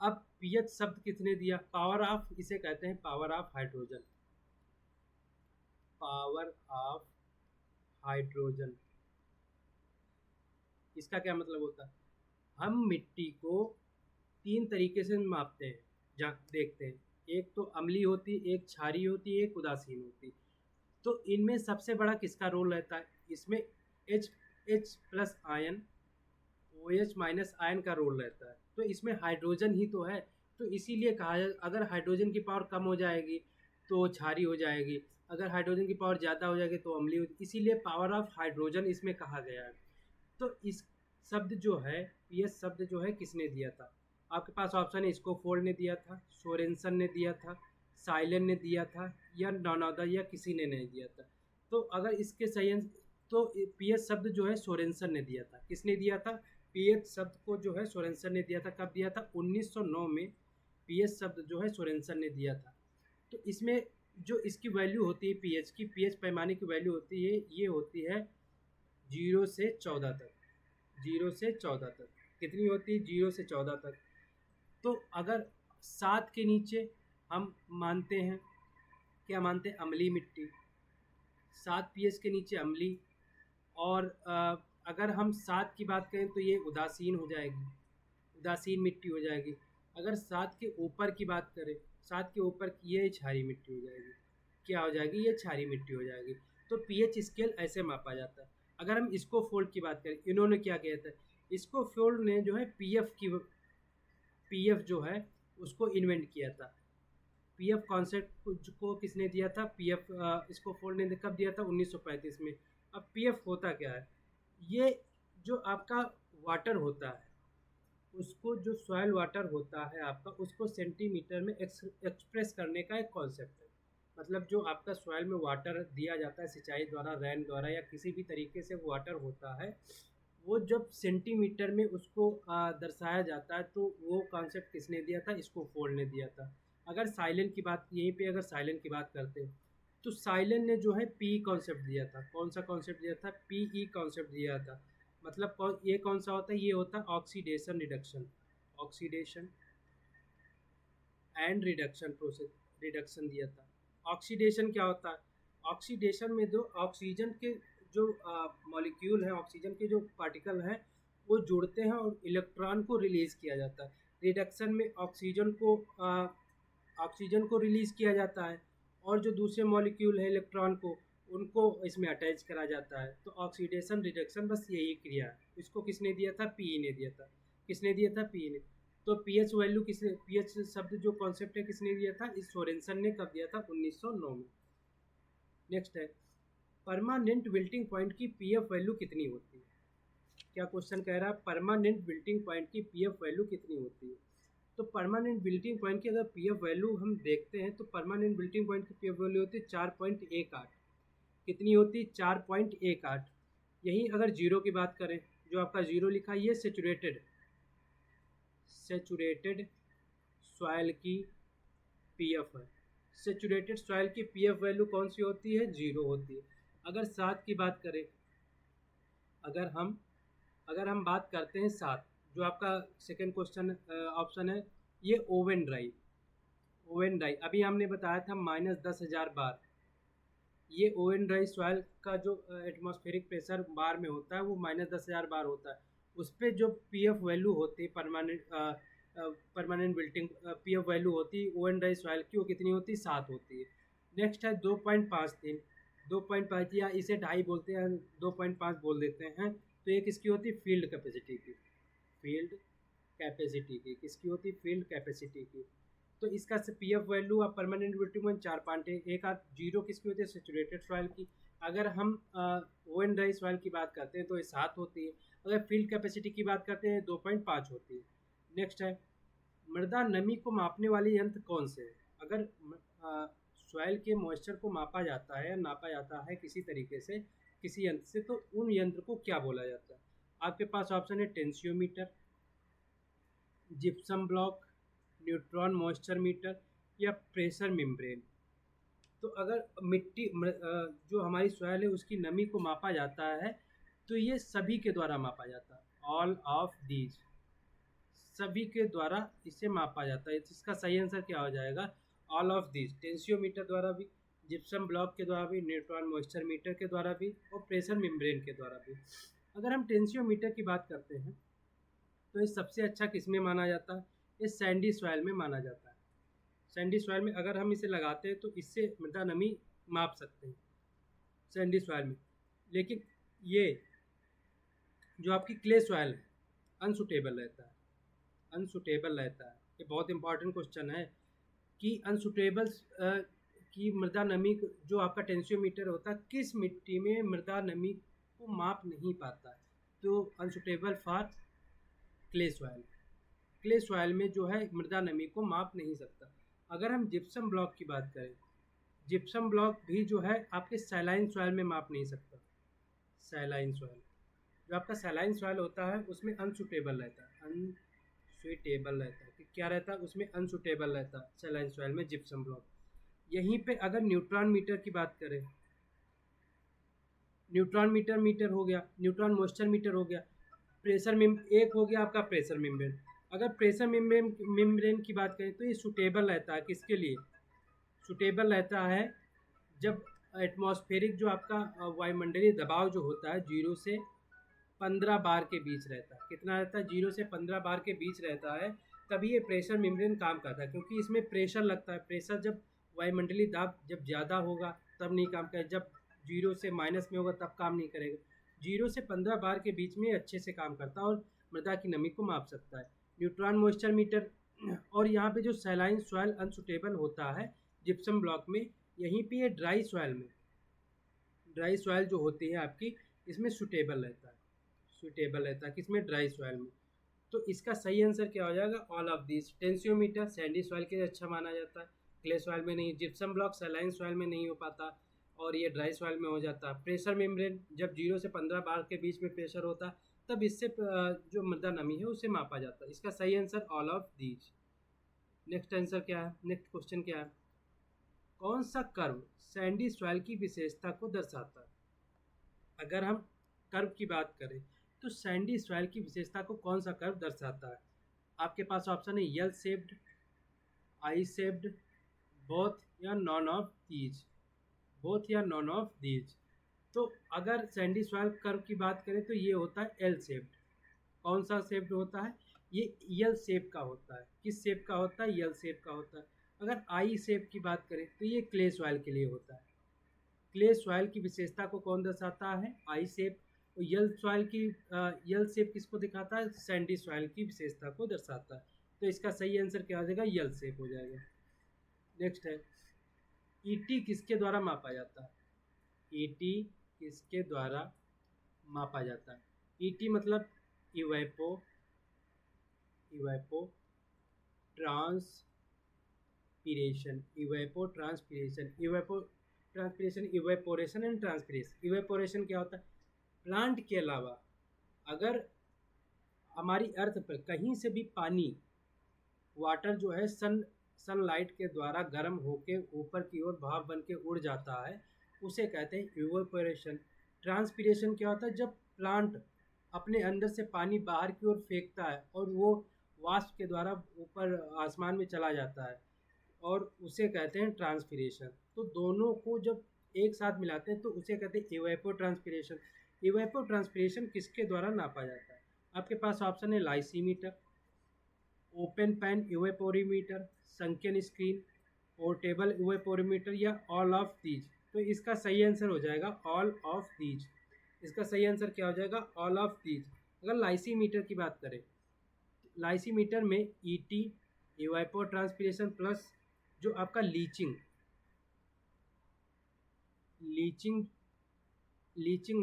अब पीएच शब्द किसने दिया, पावर ऑफ, इसे कहते हैं power of hydrogen, power of hydrogen. इसका क्या मतलब होता है, हम मिट्टी को 3 तरीके से मापते हैं, देखते हैं। एक तो अम्लीय होती, एक क्षारीय होती, एक उदासीन होती। तो इनमें सबसे बड़ा किसका रोल रहता है, इसमें H+ आयन, OH- आयन का रोल रहता है। तो इसमें हाइड्रोजन ही तो है, तो इसीलिए कहा जाए अगर हाइड्रोजन की पावर कम हो जाएगी तो क्षारीय हो जाएगी, अगर हाइड्रोजन की पावर ज़्यादा हो जाएगी तो अम्लीय हो, इसीलिए पावर ऑफ हाइड्रोजन इसमें कहा गया है। तो इस शब्द जो है, ये शब्द जो है किसने दिया था, आपके पास ऑप्शन है, स्कोफोल्ड ने दिया था, सोरेनसन ने दिया था, साइलेन ने दिया था, या नोनादा, या किसी ने नहीं दिया था। तो अगर इसके सही तो पीएच शब्द जो है सोरेनसन ने दिया था। किसने दिया था, पीएच शब्द को जो है सोरेनसन ने दिया था। कब दिया था, 1909 में पीएच शब्द जो है सोरेनसन ने दिया था। तो इसमें जो इसकी वैल्यू होती है पीएच की, पीएच पैमाने की वैल्यू होती है, ये होती है 0 से 14 तक, 0 से 14 तक। कितनी होती है, 0 से 14 तक। तो अगर 7 के नीचे हम मानते हैं, क्या मानते हैं, अम्लीय मिट्टी, 7 पीएच के नीचे अम्लीय। और अगर हम 7 की बात करें तो ये उदासीन हो जाएगी, उदासीन मिट्टी हो जाएगी। अगर 7 के ऊपर की बात करें, 7 के ऊपर की, ये क्षारीय मिट्टी हो जाएगी। क्या हो जाएगी, ये क्षारीय मिट्टी हो जाएगी। तो पीएच स्केल ऐसे मापा जाता है। अगर हम इसको फोल्ड की बात करें, इन्होंने क्या किया था, इसको फोल्ड ने जो है पीएफ जो है उसको इन्वेंट किया था। पीएफ कॉन्सेप्ट को किसने दिया था, पीएफ इसको फोल्ड ने कब दिया था, 1935 में। अब पीएफ होता क्या है, ये जो आपका वाटर होता है उसको, जो सॉयल वाटर होता है आपका, उसको सेंटीमीटर में एक्सप्रेस करने का एक कॉन्सेप्ट है। मतलब जो आपका सॉयल में वाटर दिया जाता है सिंचाई द्वारा, रैन द्वारा, या किसी भी तरीके से वाटर होता है, वो जब सेंटीमीटर में उसको दर्शाया जाता है, तो वो कॉन्सेप्ट किसने दिया था, इसको फोल्ड ने दिया था। अगर साइलेंट की बात, यहीं पे अगर साइलेंट की बात करते हैं, तो साइलेंट ने जो है पी कॉन्सेप्ट दिया था। कौन सा कॉन्सेप्ट दिया था, पीई कॉन्सेप्ट दिया था। मतलब ये कौन सा होता है, ये होता है oxidation reduction, oxidation and reduction process, reduction दिया था। ऑक्सीडेशन क्या होता है, ऑक्सीडेशन में दो ऑक्सीजन के जो मॉलिक्यूल है, ऑक्सीजन के जो पार्टिकल हैं, वो जुड़ते हैं और इलेक्ट्रॉन को रिलीज़ किया जाता है। रिडक्शन में ऑक्सीजन को रिलीज़ किया जाता है, और जो दूसरे मॉलिक्यूल है इलेक्ट्रॉन को, उनको इसमें अटैच करा जाता है। तो ऑक्सीडेशन रिडक्शन बस यही क्रिया है। इसको किसने दिया था, पीई ने दिया था। किसने दिया था, पीई ने। तो पीएच वैल्यू किसने, पीएच शब्द जो कॉन्सेप्ट है किसने दिया था, इस सोरेनसन ने कब दिया था, 1909 में। नेक्स्ट है, परमानेंट विल्टिंग पॉइंट की पीएफ वैल्यू कितनी होती है। क्या क्वेश्चन कह रहा है, परमानेंट विल्टिंग पॉइंट की पीएफ वैल्यू कितनी होती है। तो परमानेंट विल्टिंग पॉइंट की अगर पीएफ वैल्यू हम देखते हैं, तो परमानेंट विल्टिंग पॉइंट की पीएफ वैल्यू होती है 4.18। कितनी होती है, 4.18। यही अगर जीरो की बात करें, जो आपका जीरो लिखा है, ये सेचुरेटेड सॉइल की पीएफ है। सेचुरेटेड सॉइल की पीएफ वैल्यू कौन सी होती है, जीरो होती है। अगर 7 की बात करें, अगर हम बात करते हैं 7, जो आपका सेकंड क्वेश्चन ऑप्शन है, ये ओवन ड्राई अभी हमने बताया था -10,000 बार। ये ओवन ड्राई सॉइल का जो एटमॉस्फेरिक प्रेशर बार में होता है, वो -10,000 बार होता है। उस पर जो पीएफ वैल्यू होती है, परमानेंट बिल्टिंग पीएफ वैल्यू होती है ओवन ड्राई सॉइल की, वो कितनी होती है, 7 होती है। नेक्स्ट है 2.53, 2.5 या इसे 2.5 बोलते हैं, 2.5 बोल देते हैं। तो ये किसकी होती है, फील्ड कैपेसिटी की, किसकी होती है, फील्ड कैपेसिटी की। तो इसका पीएफ वैल्यू आप परमानेंट विल्टिंग पॉइंट 4.1। जीरो किसकी होती है, सेचुरेटेड सॉइल की। अगर हम ओवन ड्राई सॉइल की बात करते हैं तो ये 7 होती है। अगर फील्ड कैपेसिटी की बात करते हैं 2.5 होती है। नेक्स्ट है, मृदा नमी को मापने वाले यंत्र कौन से हैं। अगर सॉइल के मॉइस्चर को मापा जाता है, नापा जाता है किसी तरीके से, किसी यंत्र से, तो उन यंत्र को क्या बोला जाता है। आपके पास ऑप्शन है tensiometer, gypsum block, neutron moisture metre, या प्रेशर मेम्ब्रेन। तो अगर जो हमारी सॉइल है उसकी नमी को मापा जाता है, तो ये सभी के द्वारा मापा जाता है। ऑल ऑफ दीज, सभी के द्वारा इसे मापा जाता है। इसका सही आंसर क्या हो जाएगा, ऑल ऑफ दीज। टेंसियोमीटर द्वारा भी, जिप्सम ब्लॉक के द्वारा भी, न्यूट्रॉन मॉइस्चर मीटर के द्वारा भी, और प्रेशर मेम्ब्रेन के द्वारा भी। अगर हम टेंसियोमीटर की बात करते हैं, तो ये सबसे अच्छा किस में माना जाता है, ये सैंडी सॉइल में माना जाता है। सैंडी सॉइल में अगर हम इसे लगाते हैं तो इससे मृदा नमी माप सकते हैं सैंडी सॉइल में। लेकिन ये जो आपकी क्ले सॉइल है, अनसुटेबल रहता है, अनसुटेबल रहता है। ये बहुत इंपॉर्टेंट क्वेश्चन है कि अनसुटेबल की मृदा नमी, जो आपका टेंसियोमीटर होता है, किस मिट्टी में मृदा नमी को माप नहीं पाता है। तो unsuitable for clay soil, clay soil में जो है मृदा नमी को माप नहीं सकता। अगर हम जिप्सम ब्लॉक की बात करें, जिप्सम ब्लॉक भी जो है आपके सैलाइन सॉइल में माप नहीं सकता। सैलाइन सॉइल, जो आपका सैलाइन सॉइल होता है उसमें अनसुटेबल रहता है, अनसुटेबल रहता है। क्या रहता है उसमें, अनसुटेबल रहता है सैलाइन सॉइल में जिप्सम ब्लॉक। यहीं पे अगर न्यूट्रॉन मीटर की बात करें, न्यूट्रॉन मीटर हो गया, न्यूट्रॉन मॉइस्चर मीटर हो गया, एक हो गया आपका प्रेशर मेम्ब्रेन। अगर प्रेशर मेम्ब्रेन की बात करें तो ये सूटेबल रहता है किसके लिए? सूटेबल रहता है जब एटमॉस्फेरिक जो आपका वायुमंडलीय दबाव जो होता है 0 से 15 बार के बीच रहता है। कितना रहता है? 0 से 15 बार के बीच रहता है, तभी ये प्रेशर मेम्ब्रेन काम करता है, क्योंकि इसमें प्रेशर लगता है। प्रेशर जब वायुमंडलीय दाब जब ज़्यादा होगा तब नहीं काम करेगा, जब 0 से माइनस में होगा तब काम नहीं करेगा। 0 से 15 बार के बीच में अच्छे से काम करता है और मृदा की नमी को माप सकता है। न्यूट्रॉन मॉइस्चर मीटर, और यहाँ पे जो सैलाइन सॉइल अनसुटेबल होता है जिप्सम ब्लॉक में, यहीं पे ये ड्राई सॉइल जो होती है आपकी, इसमें सुटेबल रहता है किसमें? ड्राई सॉइल में। तो इसका सही आंसर क्या हो जाएगा? All of this. Tensiometer Sandy soil के लिए अच्छा माना जाता है, क्ले सॉइल में नहीं। जिप्सम ब्लॉक सैलाइन सॉइल में नहीं हो पाता और ये ड्राई सॉइल में हो जाता है। प्रेशर मेम्ब्रेन जब 0 से 15 बार के बीच में प्रेशर होता तब इससे जो मृदा नमी है उसे मापा जाता है। इसका सही answer all of these. Next answer क्या है? नेक्स्ट क्वेश्चन क्या है? कौन सा कर्व सैंडी सॉइल की विशेषता को दर्शाता है? अगर हम कर्व की बात करें तो सैंडी सॉइल की विशेषता को कौन सा कर्व दर्शाता है? आपके पास ऑप्शन है यल शेप्ड, आई शेप्ड, बोथ या नॉन ऑफ दीज। बोथ या नॉन ऑफ दीज। तो अगर सैंडी सॉइल कर्व की बात करें तो ये होता है एल शेप्ड। कौन सा शेप्ड होता है? ये यल शेप का होता है। किस शेप का होता है? यल शेप का होता है। अगर आई शेप की बात करें तो ये क्ले सॉइल के लिए होता है। क्ले सॉइल की विशेषता को कौन दर्शाता है? आई शेप। और यल शेप किसको दिखाता है? सैंडी सॉइल की विशेषता को दर्शाता है। तो इसका सही आंसर क्या हो जाएगा? यल शेप हो जाएगा। नेक्स्ट है, ईटी किसके द्वारा मापा जाता है? ईटी किसके द्वारा मापा जाता है? ईटी मतलब evapotranspiration. Evaporation and transpiration. Evaporation क्या होता है? प्लांट के अलावा अगर हमारी अर्थ पर कहीं से भी पानी, वाटर जो है सनलाइट के द्वारा गर्म होके ऊपर की ओर भाप बन के उड़ जाता है, उसे कहते हैं इवेपोरेशन। ट्रांसपिरेशन क्या होता है? जब प्लांट अपने अंदर से पानी बाहर की ओर फेंकता है और वो वाष्प के द्वारा ऊपर आसमान में चला जाता है, और उसे कहते हैं ट्रांसपिरेशन। तो दोनों को जब एक साथ मिलाते हैं तो उसे कहते हैं इवेपोट्रांसपिरेशन। इवेपोट्रांसपिरेशन किसके द्वारा नापा जाता है? आपके पास ऑप्शन है lysimeter, open pan evaporimeter, sunken screen, portable evaporimeter, या ऑल ऑफ दीज। तो इसका सही आंसर हो जाएगा ऑल ऑफ दीज। इसका सही आंसर क्या हो जाएगा? All of these. अगर लाइसीमीटर की बात करें, लाइसीमीटर में ईटी, इवेपोट्रांसपिरेशन प्लस जो आपका लीचिंग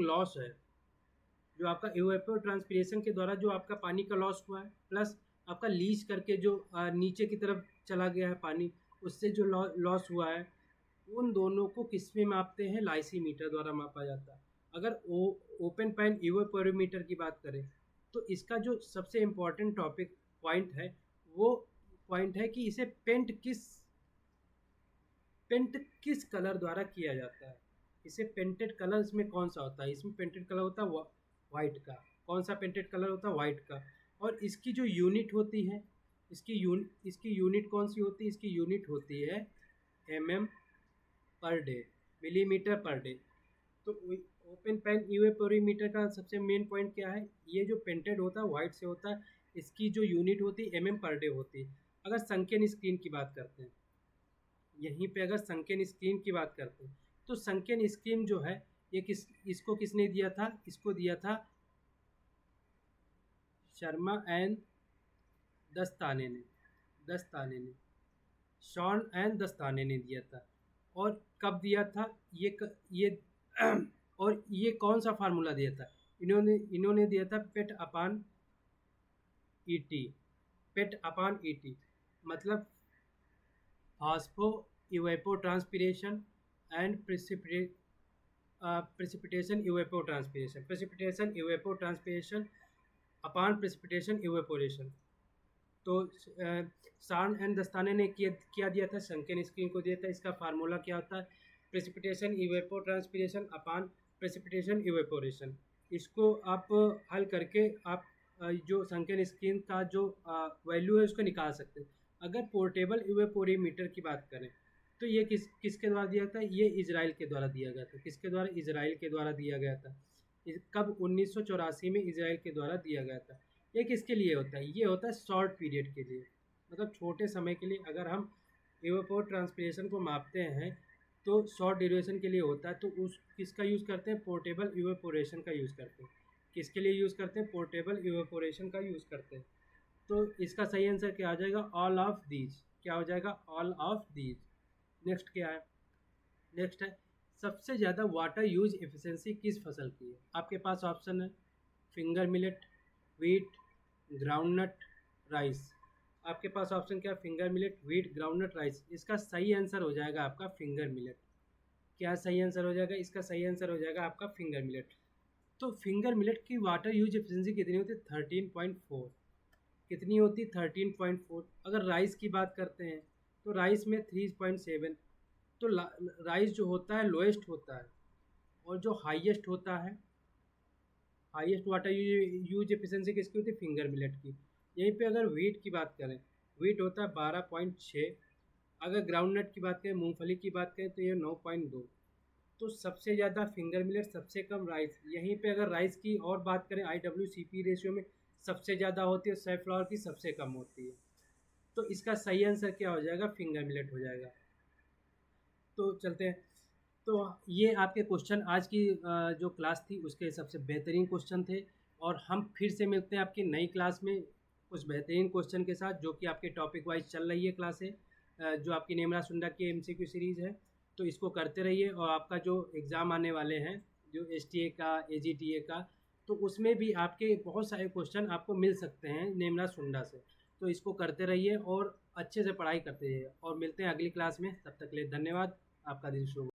लॉस है, जो आपका इवेपोट्रांसपिरेशन के द्वारा जो आपका पानी का लॉस हुआ है, प्लस आपका लीच करके जो नीचे की तरफ चला गया है पानी, उससे जो लॉस हुआ है, उन दोनों को किस में मापते हैं? लाइसीमीटर द्वारा मापा जाता है। अगर ओपन पैन इवेपोरीमीटर की बात करें तो इसका जो सबसे इम्पोर्टेंट पॉइंट है वो पॉइंट है कि इसे पेंट किस कलर द्वारा किया जाता है। इसे पेंटेड कलर इसमें कौन सा होता है? इसमें पेंटेड कलर होता है वाइट का। कौन सा पेंटेड कलर होता है? वाइट का। और इसकी जो यूनिट होती है, इसकी यूनिट कौन सी होती है? इसकी यूनिट होती है mm per day, millimetre per day. तो ओपन पैन इवेपोरीमीटर का सबसे मेन पॉइंट क्या है? ये जो पेंटेड होता है वाइट से होता है, इसकी जो यूनिट होती है mm पर डे होती है। अगर संकेन स्क्रीन की बात करते हैं, यहीं पे अगर संकेन स्क्रीन की बात करते हैं तो संकेन स्क्रीन जो है ये इसको किसने दिया था? इसको दिया था शर्मा एंड दस्ताने ने शॉन एंड दस्ताने ने दिया था। और कब दिया था ये और ये कौन सा फार्मूला दिया था? इन्होंने दिया था पेट अपान ईटी, मतलब phospho evapotranspiration and precipitation evapotranspiration upon precipitation evaporation. तो शान एंड दस्ताने ने क्या दिया था? संकेन स्क्रीन को दिया था। इसका फार्मूला क्या होता है? प्रेसिपिटेशन इवेपोट्रांसपिरेशन अपान प्रेसिपिटेशन इवेपोरेशन। इसको आप हल करके आप जो सनकन स्किन का जो वैल्यू है उसको निकाल सकते हैं। अगर पोर्टेबल इवेपोरीमीटर की बात करें तो ये किसके द्वारा दिया था? ये इजराइल के द्वारा दिया गया था। किसके द्वारा? इजराइल के द्वारा दिया गया था। कब? 1984 में इजराइल के द्वारा दिया गया था। ये किसके लिए होता है? ये होता है शॉर्ट पीरियड के लिए, मतलब छोटे समय के लिए। अगर हम इवेपोर ट्रांसपिरेशन को मापते हैं तो शॉर्ट ड्यूरेशन के लिए होता है, तो उस किसका यूज़ करते हैं? पोर्टेबल इवेपोरेशन का यूज़ करते हैं। किसके लिए यूज़ करते हैं? पोर्टेबल इवेपोरेशन का यूज़ करते हैं। तो इसका सही आंसर क्या आ जाएगा? All of these. क्या हो जाएगा? All of these. नेक्स्ट क्या है? नेक्स्ट है सबसे ज़्यादा वाटर यूज एफिशिएंसी किस फसल की है? आपके पास ऑप्शन है finger millet, wheat, groundnut, rice. आपके पास ऑप्शन क्या है? Finger millet, wheat, groundnut, rice. इसका सही आंसर हो जाएगा आपका फिंगर मिलेट। क्या सही आंसर हो जाएगा? इसका सही आंसर हो जाएगा आपका फिंगर मिलेट। तो फिंगर मिलेट की वाटर यूज एफिशिएंसी कितनी होती है? 13.4। कितनी होती? 13.4। अगर राइस की बात करते हैं तो राइस में 3.7। तो राइस जो होता है लोएस्ट होता है, और जो हाईएस्ट होता है, हाईएस्ट वाटर यूज एफिशिएंसी किसकी होती है? फिंगर मिलेट की। यहीं पे अगर व्हीट की बात करें, व्हीट होता है 12.6। अगर ग्राउंडनट की बात करें, मूंगफली की बात करें, तो ये 9.2। तो सबसे ज़्यादा फिंगर मिलेट, सबसे कम राइस। यहीं पे अगर राइस की और बात करें IWCP रेशियो में सबसे ज़्यादा होती है, सनफ्लावर की सबसे कम होती है। तो इसका सही आंसर क्या हो जाएगा? फिंगर मिलेट हो जाएगा। तो चलते हैं। तो ये आपके क्वेश्चन आज की जो क्लास थी उसके सबसे बेहतरीन क्वेश्चन थे, और हम फिर से मिलते हैं आपकी नई क्लास में कुछ बेहतरीन क्वेश्चन के साथ, जो कि आपके टॉपिक वाइज चल रही है क्लासें, जो आपकी नेमरा सुंडा की MCQ सीरीज़ है। तो इसको करते रहिए, और आपका जो एग्ज़ाम आने वाले हैं, जो STA का, AGTA का, तो उसमें भी आपके बहुत सारे क्वेश्चन आपको मिल सकते हैं नेमरा सुंडा से। तो इसको करते रहिए और अच्छे से पढ़ाई करते रहिए, और मिलते हैं अगली क्लास में। तब तक के लिए धन्यवाद। आपका दिन शुभ हो।